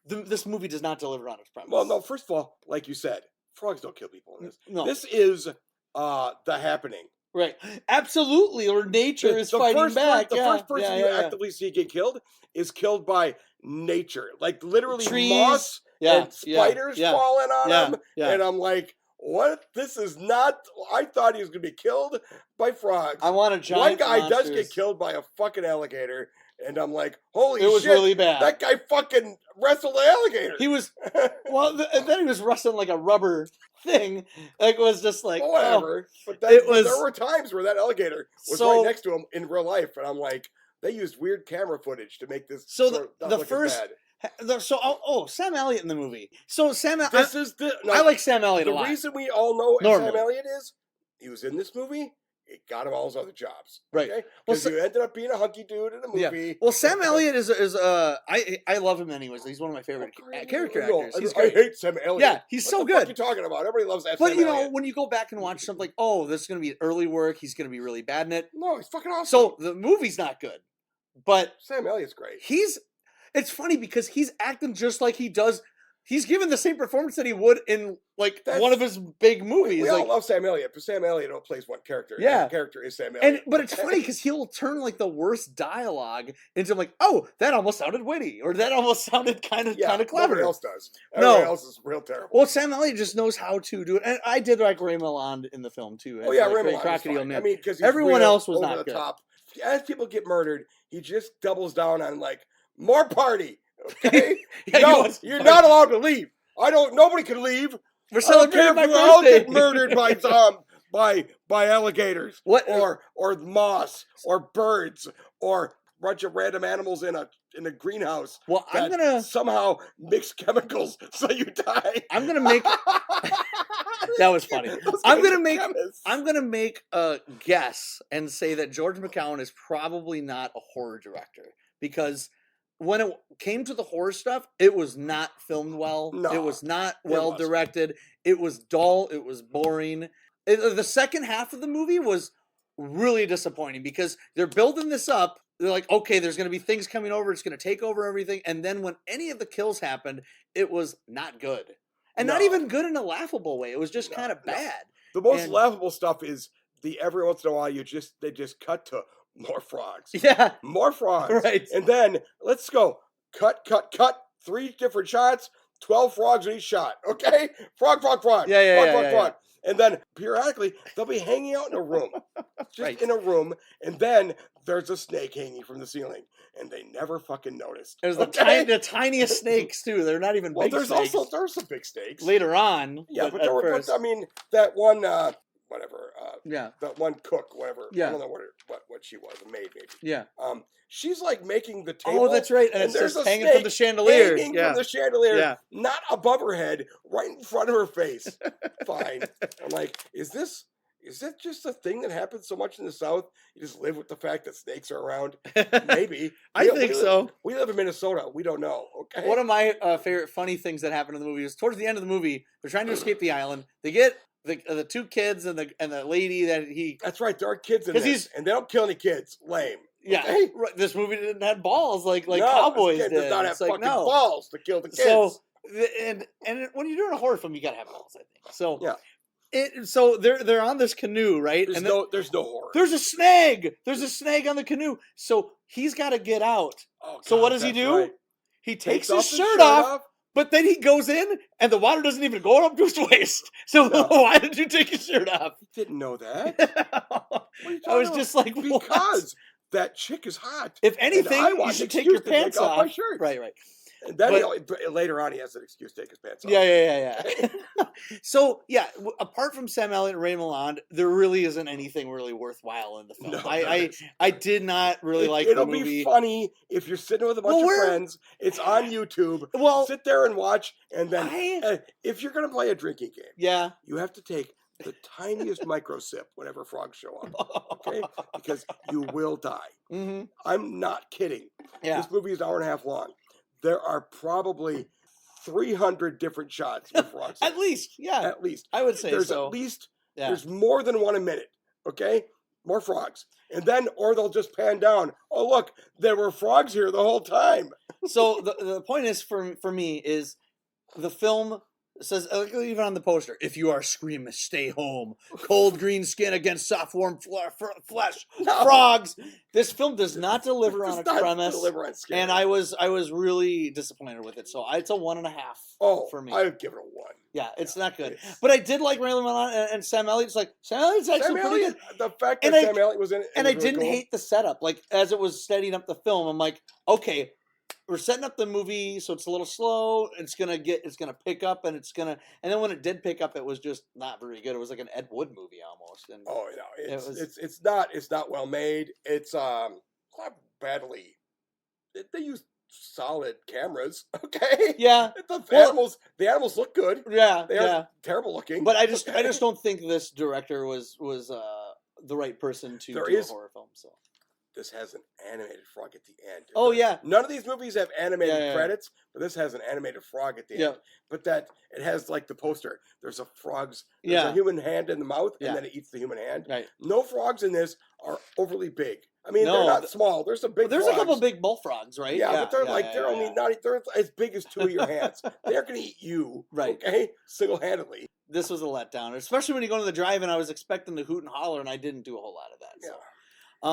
This movie does not deliver on its premise. Well, no, first of all, like you said, frogs don't kill people in this. No. This is The Happening. Right. Absolutely. Or nature is fighting back. The first person you actively see get killed is killed by nature. Like literally trees, moss and spiders falling on him. And I'm like, what? This is not. I thought he was going to be killed by frogs. I want a giant One guy monsters. does get killed by a fucking alligator, and I'm like, holy shit. It was shit, really bad. That guy fucking wrestled the alligator. He was, well, and then he was wrestling like a rubber thing. Like, it was just like, whatever. Oh, but there were times where that alligator was right next to him in real life, and I'm like, they used weird camera footage to make this. So the first. Bad. So Sam Elliott in the movie. So Sam, I like Sam Elliott a lot. The reason we all know Sam Elliott is he was in this movie. It got him all his other jobs, right? Because he ended up being a hunky dude in a movie. Yeah. Well, Sam Elliott is I love him anyways. He's one of my favorite character actors. He's great. I hate Sam Elliott. Yeah, he's so good. What are you talking about? Everybody loves that. But Sam Elliott. When you go back and watch something like, oh, this is going to be early work. He's going to be really bad in it. No, he's fucking awesome. So the movie's not good, but Sam Elliott's great. It's funny because he's acting just like he does. He's given the same performance that he would in like one of his big movies. We all love Sam Elliott, but Sam Elliott plays one character. Yeah, the character is Sam Elliott. But it's funny because he'll turn like the worst dialogue into like, oh, that almost sounded witty, or that almost sounded kind of clever. Nobody else does. Everybody else is real terrible. Well, Sam Elliott just knows how to do it, and I did like Ray Milland in the film too. Oh yeah, Ray Milland. I mean, because everyone else was not good. Top. As people get murdered, he just doubles down on like more party. Okay, no, you're not allowed to leave. Nobody can leave. We're celebrating my birthday. All get murdered by alligators. What? Or moss or birds or a bunch of random animals in a greenhouse. Well, I'm gonna somehow mix chemicals so you die. I'm gonna make that was funny. I'm gonna make a guess and say that George McCowan is probably not a horror director, because when it came to the horror stuff, it was not filmed well. No, it was not well directed. It was dull. It was boring. The second half of the movie was really disappointing because they're building this up. They're like, okay, there's going to be things coming over. It's going to take over everything. And then when any of the kills happened, it was not good. And not even good in a laughable way. It was just kind of bad. The most laughable stuff is every once in a while they just cut to more frogs. Yeah. More frogs. Right. And then let's go. Cut. 3 different shots, 12 frogs in each shot. Okay? Frog. Yeah. Frog. And then periodically they'll be hanging out in a room. Just in a room. And then there's a snake hanging from the ceiling. And they never fucking noticed. There's the tiniest snakes too. They're not even big snakes. There's some big snakes. Later on. Yeah, but I mean, that one whatever. That one cook, whatever. Yeah. I don't know what she was, a maid maybe. Yeah. She's like making the table. Oh, that's right. And it's just hanging from the chandelier. Hanging from the chandelier, not above her head, right in front of her face. Fine. I'm like, is that just a thing that happens so much in the South? You just live with the fact that snakes are around? Maybe. I think so. We live in Minnesota. We don't know. Okay. One of my favorite funny things that happened in the movie is towards the end of the movie, they're trying to escape the island. They get the 2 kids and the lady that he. That's right. There are kids in this, and they don't kill any kids. Lame. Yeah, okay? Right. This movie didn't have balls like Cowboys did. Does not have fucking balls to kill the kids. So, and when you're doing a horror film, you gotta have balls, I think. So yeah. So they're on this canoe, right? There's no horror. There's a snag. There's a snag on the canoe. So he's got to get out. Oh, God, so what does he do? Right. He takes his shirt off. But then he goes in, and the water doesn't even go up to his waist. So why did you take your shirt off? Didn't know that. I was just like, because that chick is hot. If anything, you should take your pants off. My shirt. Right. And then later on, he has an excuse to take his pants off. Yeah. So, apart from Sam Elliott and Ray Milland, there really isn't anything really worthwhile in the film. No, I did not really like the movie. It'll be funny if you're sitting with a bunch of friends. It's on YouTube. Well, sit there and watch. And then if you're going to play a drinking game, you have to take the tiniest micro sip whenever frogs show up. Okay? Because you will die. Mm-hmm. I'm not kidding. Yeah. This movie is an hour and a half long. There are probably 300 different shots with frogs. At least. I would say there's at least there's more than one a minute. Okay, more frogs, and then or they'll just pan down. Oh look, there were frogs here the whole time. So the point is for me is the film It says, even on the poster, if you are Scream, stay home. Cold green skin against soft warm flesh. No. Frogs. This film does not deliver on its premise. Deliver on scary. And I was really disappointed with it. So it's a 1.5 for me. I'd give it a 1. Yeah, it's not good. But I did like Raylan Malone and Sam Elliott. It's like, Sam Elliott's actually pretty good. The fact that Sam Elliott was in it. And I didn't hate the setup. Like, as it was setting up the film, I'm like, okay, we're setting up the movie, so it's a little slow. It's gonna pick up, and then when it did pick up, it was just not very good. It was like an Ed Wood movie almost. And it's not well made. It's not badly. They use solid cameras. Okay. Yeah. The animals look good. Yeah. They are terrible looking. But I just don't think this director was the right person to do a horror film. So. This has an animated frog at the end. Yeah. None of these movies have animated credits, but this has an animated frog at the end. But that it has like the poster. There's a human hand in the mouth, and then it eats the human hand. Right. No frogs in this are overly big. I mean, they're not small. There's some big. There's frogs. a couple big bullfrogs, right? Yeah, but they're only they're as big as 2 of your hands. They're gonna eat you, right? Okay, single-handedly. This was a letdown, especially when you go to the drive-in. I was expecting the hoot and holler, and I didn't do a whole lot of that. So. Yeah.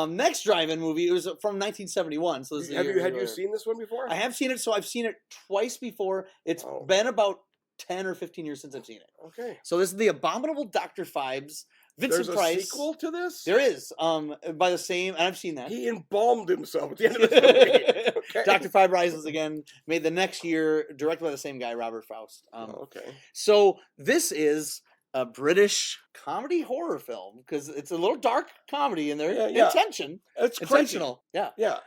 Next drive-in movie, it was from 1971. So this had you seen this one before? I have seen it. So I've seen it twice before. It's been about 10 or 15 years since I've seen it. Okay. So this is The Abominable Dr. Phibes. Vincent Price. There's a sequel to this? There is. By the same, and I've seen that. He embalmed himself at the end of this movie. Okay. Dr. Phibes Rises again, made the next year, directed by the same guy, Robert Faust. Okay. So this is a British comedy horror film because it's a little dark comedy in there. Yeah. It's intentional. Yeah.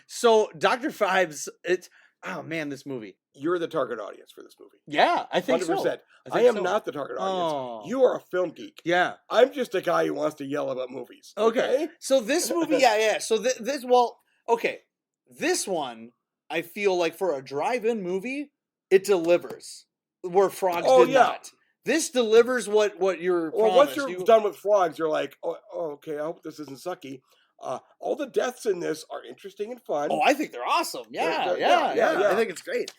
So Dr. Phibes, this movie. You're the target audience for this movie. Yeah, I think 100%. so. I am not the target audience. You are a film geek. Yeah. I'm just a guy who wants to yell about movies. Okay. So this movie, So this one, I feel like for a drive-in movie, it delivers where Frogs did not. This delivers what you're promised. Once you're done with Frogs, you're like, okay, I hope this isn't sucky. All the deaths in this are interesting and fun. Oh, I think they're awesome. Yeah. I think it's great.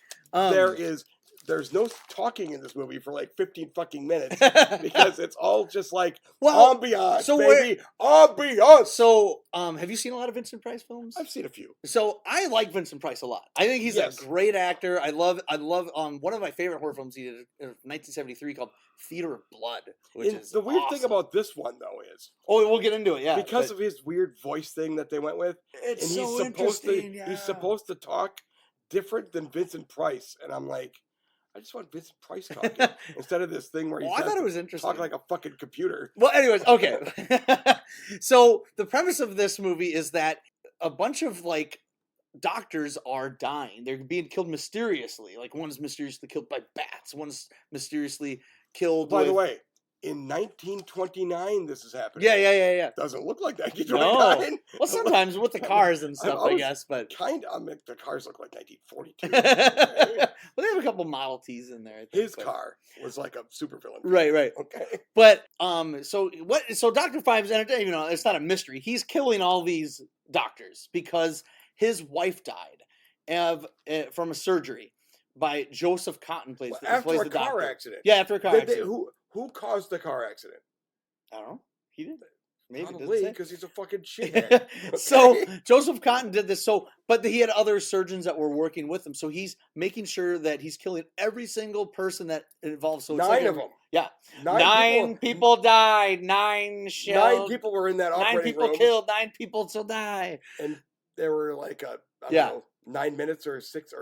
There's no talking in this movie for like 15 fucking minutes because it's all just like ambiance, baby. Ambiance. So, have you seen a lot of Vincent Price films? I've seen a few. So, I like Vincent Price a lot. I think he's a great actor. I love one of my favorite horror films he did in 1973 called Theater of Blood, which is the weird thing about this one though is we'll get into it, because of his weird voice thing that they went with. It's he's supposed to talk different than Vincent Price, and I'm like, I just want Vincent Price talking instead of this thing where I thought it was interesting. Talk like a fucking computer. Well, anyways, okay. So the premise of this movie is that a bunch of like doctors are dying. They're being killed mysteriously. Like one's mysteriously killed by bats. One's mysteriously killed. By the way, in 1929, this is happening. Yeah. Doesn't look like 1929. No. Well, sometimes with the cars and stuff, I guess, but the cars look like 1942. Well, they have a couple Model Ts in there. His car was like a supervillain. Right. Okay. But so Dr. Phibes, it's not a mystery. He's killing all these doctors because his wife died from a surgery by Joseph Cotton plays after the car accident. Yeah, after a car accident. Who caused the car accident? I don't know. He did. Maybe probably because he's a fucking shithead. Okay. So Joseph Cotton did this. But he had other surgeons that were working with him. So he's making sure that he's killing every single person that involves. So 9 of them. Yeah, 9 people died. 9 shelled. 9 people were in that operating room. 9 people killed. 9 people still die. And there were like I don't know, 9 minutes or 6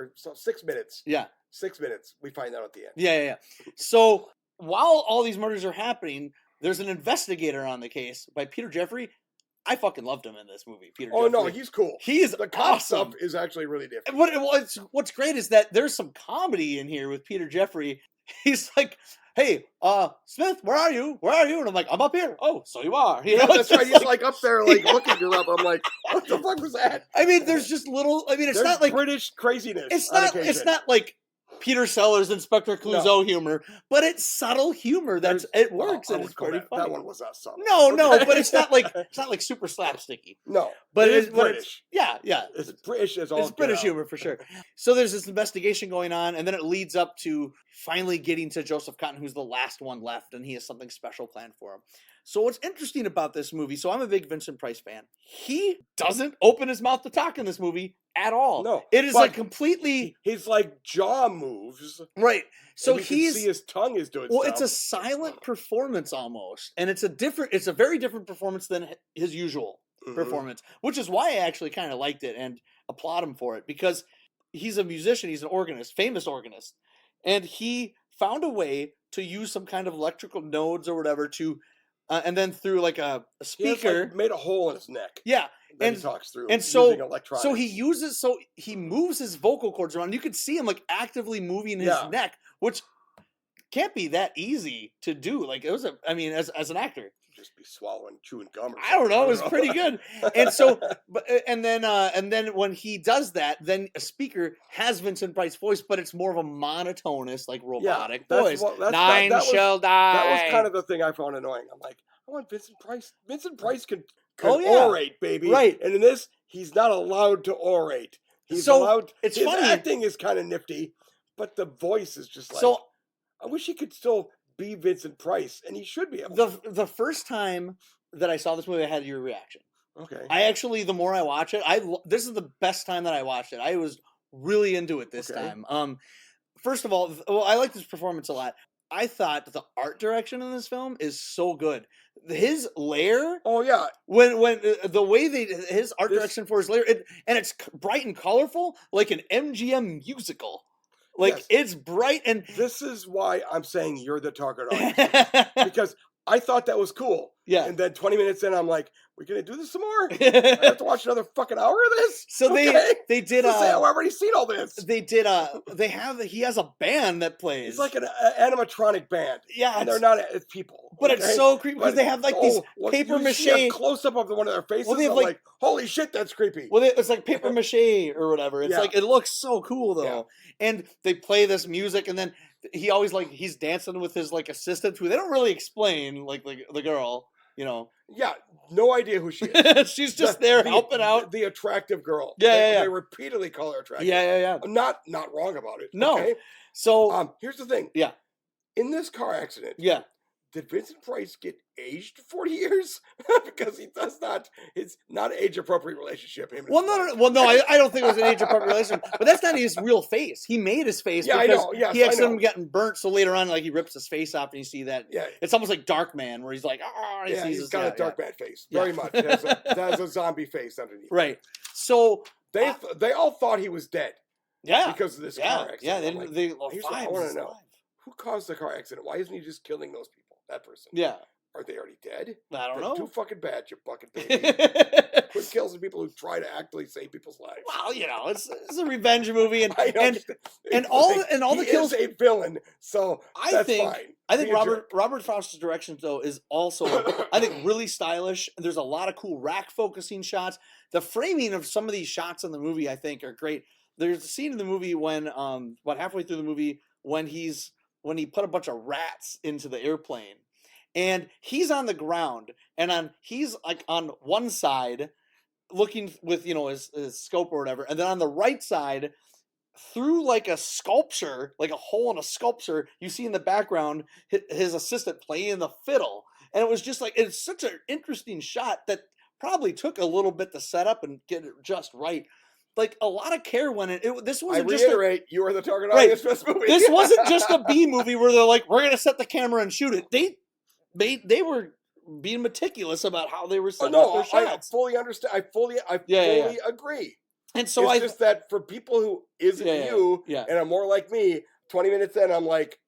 minutes. Yeah, 6 minutes. We find out at the end. Yeah. So while all these murders are happening, there's an investigator on the case by Peter Jeffrey. I fucking loved him in this movie, Peter Jeffrey. No, he's cool. He is the cop stuff is actually really different. What's great is that there's some comedy in here with Peter Jeffrey. He's like, "Hey, Smith, where are you? Where are you?" And I'm like, "I'm up here." "Oh, so you are." That's right. He's like up there, like looking you up. I'm like, "What the fuck was that?" I mean, there's just little. I mean, it's not like British craziness. It's not like Peter Sellers, Inspector Clouseau humor, but it's subtle humor. It works, and it's pretty funny. That one was not subtle. No, but it's not like super slapsticky. No, but it is British. Yeah. It's British as all. It's British humor for sure. So there's this investigation going on, and then it leads up to finally getting to Joseph Cotton, who's the last one left, and he has something special planned for him. So what's interesting about this movie, so I'm a big Vincent Price fan. He doesn't open his mouth to talk in this movie at all. No. It is like completely... His like jaw moves. Right. So you can see his tongue is doing stuff. It's a silent performance almost. And it's a very different performance than his usual performance, which is why I actually kind of liked it and applaud him for it, because he's a musician, he's an organist, famous organist. And he found a way to use some kind of electrical nodes or whatever to... and then through like a speaker, he has, like, made a hole in his neck. Yeah, and he talks through. And so, he moves his vocal cords around. You could see him like actively moving his neck, which can't be that easy to do. Like as an actor, just be swallowing, chewing gum. I don't know. It was pretty good. And so, and then when he does that, then a speaker has Vincent Price's voice, but it's more of a monotonous, like robotic voice. Nine shall die. That was kind of the thing I found annoying. I'm like, I want Vincent Price. Vincent Price can orate, baby. Right. And in this, he's not allowed to orate. He's allowed. It's his funny. Acting is kind of nifty, but the voice is just like. So I wish he could still be Vincent Price, and he should be able to. The first time that I saw this movie, I had your reaction. Okay. I actually, the more I watch it, this is the best time that I watched it. I was really into it this time. First of all, I like this performance a lot. I thought the art direction in this film is so good. His lair. Oh yeah. When the way his art direction for his lair, and it's bright and colorful, like an MGM musical. Like it's bright, and this is why I'm saying you're the target audience, because I thought that was cool. Yeah. And then 20 minutes in, I'm like, we're gonna do this some more? I have to watch another fucking hour of this? So they did I've already seen all this. He has a band that plays. It's like an animatronic band. Yeah. And they're not it's people. But it's so creepy because they have like these paper mache close up of one of their faces. Well, they have like, holy shit, that's creepy. Well, it's like paper mache or whatever. It's like, it looks so cool though. Yeah. And they play this music, and then he always he's dancing with his like assistant who they don't really explain, like the girl. You know, no idea who she is. She's just there helping out. The attractive girl. They repeatedly call her attractive. Yeah. I'm not wrong about it. No. Okay? So here's the thing. Yeah. In this car accident. Yeah. Did Vincent Price get aged 40 years? Because he does not. It's not an age-appropriate relationship. No. I don't think it was an age-appropriate relationship. But that's not his real face. He made his face because I know. Yes, he had some getting burnt. So later on, like he rips his face off, and you see that. Yeah. It's almost like Darkman, where he's like, he's got a Darkman face, very much. It has a zombie face underneath. Right. So they all thought he was dead. Yeah. Because of this car accident. Yeah. I want to know who caused the car accident. Why isn't he just killing those people? That person. Yeah. Are they already dead? I don't know. Too fucking bad, you bucket baby. Quit killing people who try to actually save people's lives. Well, it's a revenge movie, and all the kills. He is a villain, so that's fine. I think Robert Frost's direction though is also really stylish. There's a lot of cool rack focusing shots. The framing of some of these shots in the movie I think are great. There's a scene in the movie when halfway through the movie when he put a bunch of rats into the airplane, and he's on the ground, and he's like on one side looking with his scope or whatever, and then on the right side through like a sculpture, like a hole in a sculpture, you see in the background his assistant playing the fiddle, and it was just like, it's such an interesting shot that probably took a little bit to set up and get it just right. Like a lot of care went in. This wasn't you are the target audience for this movie. This wasn't just a B movie where they're like, we're gonna set the camera and shoot it. They were being meticulous about how they were setting up their shots. I fully understand. I fully agree. And so it's just that for people who isn't and are more like me, 20 minutes in, I'm like,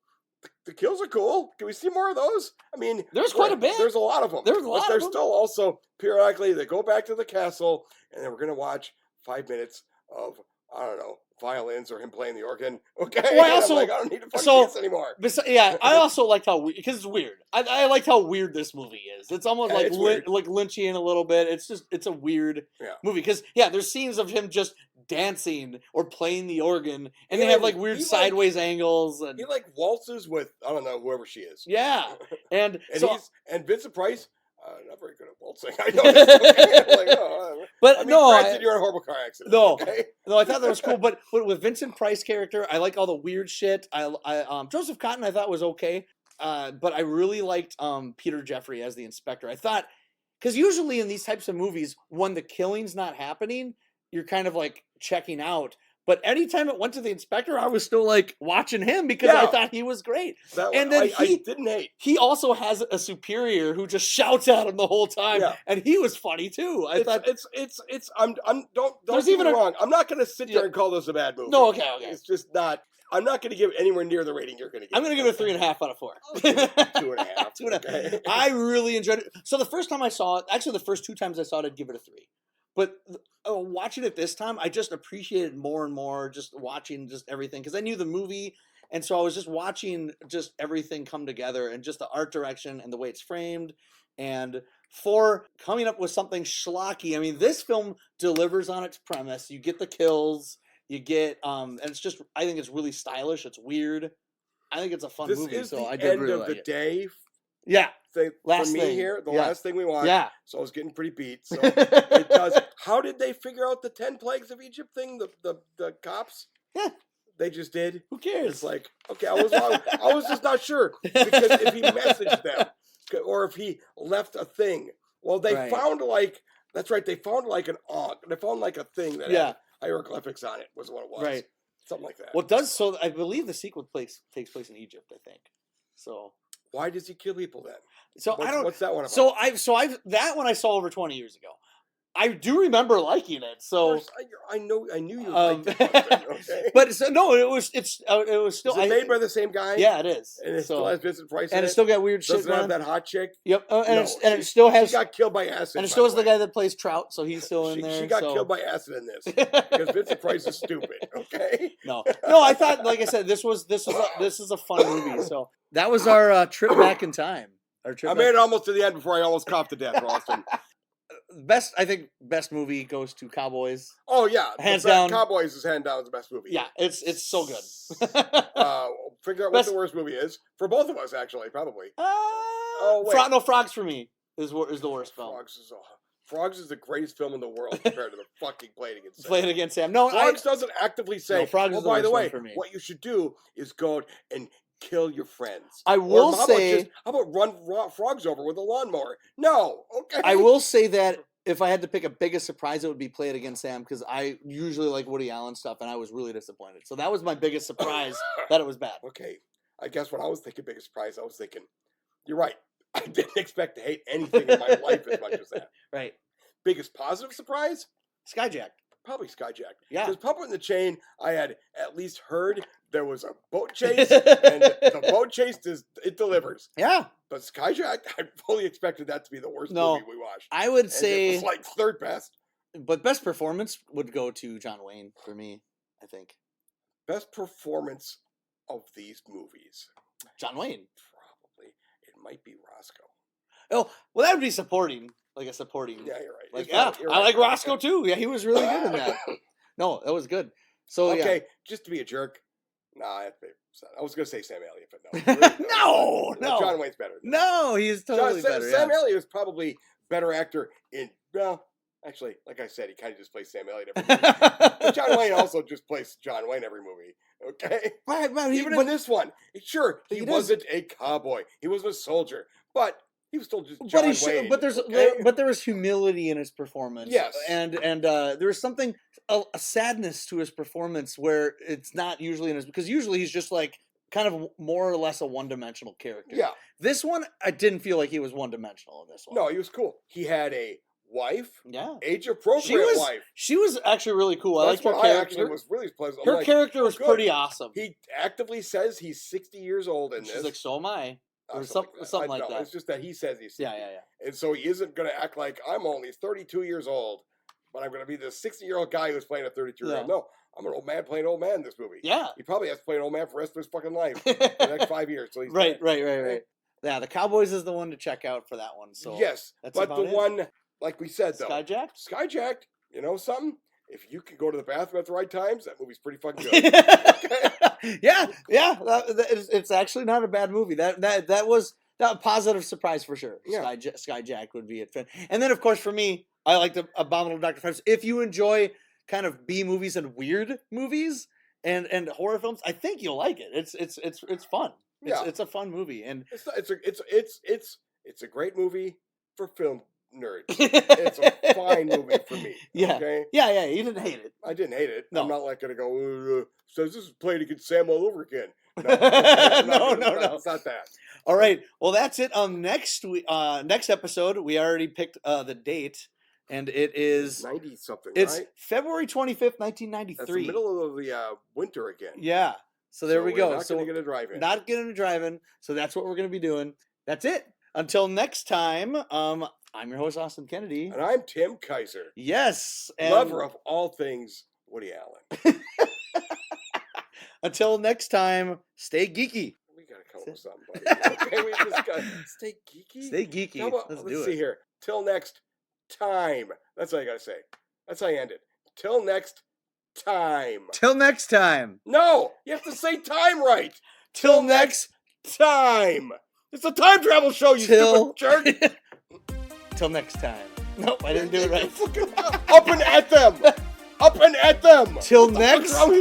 the kills are cool. Can we see more of those? I mean, there's quite a bit. There's a lot of them. There's still also periodically they go back to the castle, and then we're gonna watch 5 minutes of, I don't know, violins or him playing the organ. Okay. Well, I don't need to fucking this anymore. I also liked how because it's weird. I liked how weird this movie is. It's almost like Lynchian a little bit. It's a weird movie because there's scenes of him just dancing or playing the organ, and He they have like- like weird he like- sideways angles, and He like waltzes with I don't know whoever she is. yeah, and And so, Vincent Price, not very good at waltzing. I know. This, okay. Like, but I mean, no, granted, you're in a horrible car accident. No. Okay? no, I thought that was cool. But with Vincent Price character, I like all the weird shit. Joseph Cotton I thought was okay, but I really liked Peter Jeffrey as the inspector. I thought because usually in these types of movies, when the killing's not happening, you're kind of like checking out. But anytime it went to the inspector, I was still like watching him because I Yeah. thought he was great. That And one, then I didn't hate. He also has a superior who just shouts at him the whole time, Yeah. and he was funny too. I thought I'm don't There's get even me a- wrong. I'm not going to sit there Yeah. and call this a bad movie. no, okay. It's just not. I'm not going to give it anywhere near the rating you're going to give. I'm gonna give it a 3.5 out of 4. I'll give it 2.5. 2.5. Okay. I really enjoyed it. So the first time I saw it, actually the first 2 times I saw it, I'd give it a 3. But watching it this time, I just appreciated more and more just watching just everything because I knew the movie, and so I was just watching just everything come together and just the art direction and the way it's framed, and for coming up with something schlocky. I mean, this film delivers on its premise. You get the kills, you get and it's just I think it's really stylish. It's weird. I think it's a fun This movie. is So the I did end really of like the it. day Yeah, thing Last for me thing. here. The Yeah. last thing we watched. yeah. So I was getting pretty beat. So it does. How did they figure out the 10 plagues of Egypt thing? The cops? Yeah. They just did. Who cares? It's like, okay, I was just not sure because if he messaged them or if he left a thing. Well, they Right. found like that's right. They found like an ankh. They found like a thing that Yeah. had hieroglyphics on it. Was what it was. Right. Something like that. Well, it does so. I believe the sequel takes place in Egypt. I think so. Why does he kill people then? So I don't. What's that one about? So I've that one I saw over 20 years ago. I do remember liking it. Of So, course, I knew you um, liked it. Okay? but so, no, it was still. Is it made by the same guy? Yeah, it is. And it still So has Vincent Price in and it. it still got weird shit Doesn't have going. that hot chick. Yep, and No, it still has. She got killed by acid. And it by still has way. the guy that plays Trout, so he's still in there. She got so. killed by acid in this because Vincent Price is stupid. Okay. No, I thought, like I said, this is a fun movie. So that was our trip back in time. Our trip. I back- made it almost to the end before I almost coughed to death, Ralston. I think best movie goes to Cowboys. Oh yeah, Hands the down. Cowboys is hands down the best movie. Yeah, it's so good. Figure out Best- what the worst movie is for both of us, actually, probably. No, Frogs for me is the worst film. Frogs is the greatest film in the world compared to the fucking Play It Against Sam. Play It Against Sam. No, Frogs doesn't actively say, No, Frogs oh, is the by the worst one way, for me. what you should do is go and kill your friends. I Or will how about say, how about run frogs over with a lawnmower? No, okay. I will say that if I had to pick a biggest surprise, it would be Play It Against Sam because I usually like Woody Allen stuff, and I was really disappointed. So that was my biggest surprise that it was bad. Okay, I guess when I was thinking biggest surprise, I was thinking, you're right. I didn't expect to hate anything in my life as much as that. Right, Biggest positive surprise? Skyjacked. Probably Skyjacked. Yeah. Because Pumper in the Chain, I had at least heard there was a boat chase, and the boat chase it delivers. Yeah, But Skyjacked, I fully expected that to be the worst No, movie we watched. I would And say, it was like third best. but best performance would go to John Wayne for me. I think Best performance of these movies. John Wayne. Probably. It might be Roscoe. Oh, well, that would be supporting, like a supporting. Yeah, you're right. Like, It's yeah, probably- you're I right. like Roscoe too. Yeah, he was really good in that. No, that was good. So Okay, just to be a jerk. Nah, I was going to say Sam Elliott, but no. No. John Wayne's better. yeah, no, he's totally better. Sam Yeah. Elliott is probably better actor in, well, actually, like I said, he kind of just plays Sam Elliott every movie. But John Wayne also just plays John Wayne every movie. Okay? Right, Even in this one, sure, he He does- wasn't a cowboy. He wasn't a soldier. But he was still just John but Wayne. but okay? there was humility in his performance. Yes. and there was something a sadness to his performance where it's not usually in his because usually he's just like kind of more or less a one-dimensional character. Yeah. This one I didn't feel like he was one-dimensional in this one. No, he was cool. He had a wife, Yeah. age-appropriate wife. She was actually really cool. I That's liked her what I character. actually was really pleasant. I'm Her like, character was good. pretty awesome. He actively says he's 60 years old in She's this. like, so am I. Or something something I like know, that. It's just that he says he's 60. Yeah. And so he isn't going to act like I'm only 32 years old, but I'm going to be the 60-year-old guy who's playing a 32-year-old. Yeah. No, I'm an old man playing old man in this movie. Yeah. He probably has to play an old man for the rest of his fucking life for the next 5 years. So he's Right. dead. Yeah, the Cowboys is the one to check out for that one. So yes, that's but about the it. one, like we said, though, Skyjacked? Skyjacked, you know something? if you can go to the bathroom at the right times, that movie's pretty fucking good. Yeah. It's actually not a bad movie. That was a positive surprise for sure. Yeah. Skyjacked would be it. And then, of course, for me, I like the Abominable Dr. Phibes. If you enjoy kind of B movies and weird movies and horror films, I think you'll like it. It's fun. It's a fun movie, and it's a great movie for film nerds. It's a fine movie for me. Yeah. Okay? Yeah. You didn't hate it. I didn't hate it. No. I'm not like gonna go. Says this is playing against Sam all over again. No. It's not that. All right. Well, that's it. Next episode, we already picked the date, and it is 90 something. It's right? February 25th, 1993. That's the middle of the winter again. Yeah. So there we go. Not gonna get a drive-in. Not getting a drive-in. So that's what we're gonna be doing. That's it. Until next time. I'm your host, Austin Kennedy. And I'm Tim Kaiser. Yes. Lover of all things Woody Allen. Until next time, stay geeky. We gotta come up with something, buddy. Okay, we just gotta stay geeky. Stay geeky. Let's see here. Till next time. That's all you gotta say. That's how you end it. Till next time. Till next time. No, you have to say time right. Till next time. It's a time travel show, you stupid jerk. Till next time. Nope, I didn't do it right. Up and at them. Up and at them. Till next time.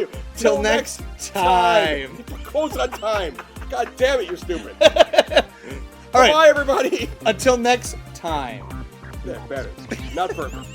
You put quotes on time. God damn it, you're stupid. All right. Bye, everybody. Until next time. Yeah, better. Not perfect.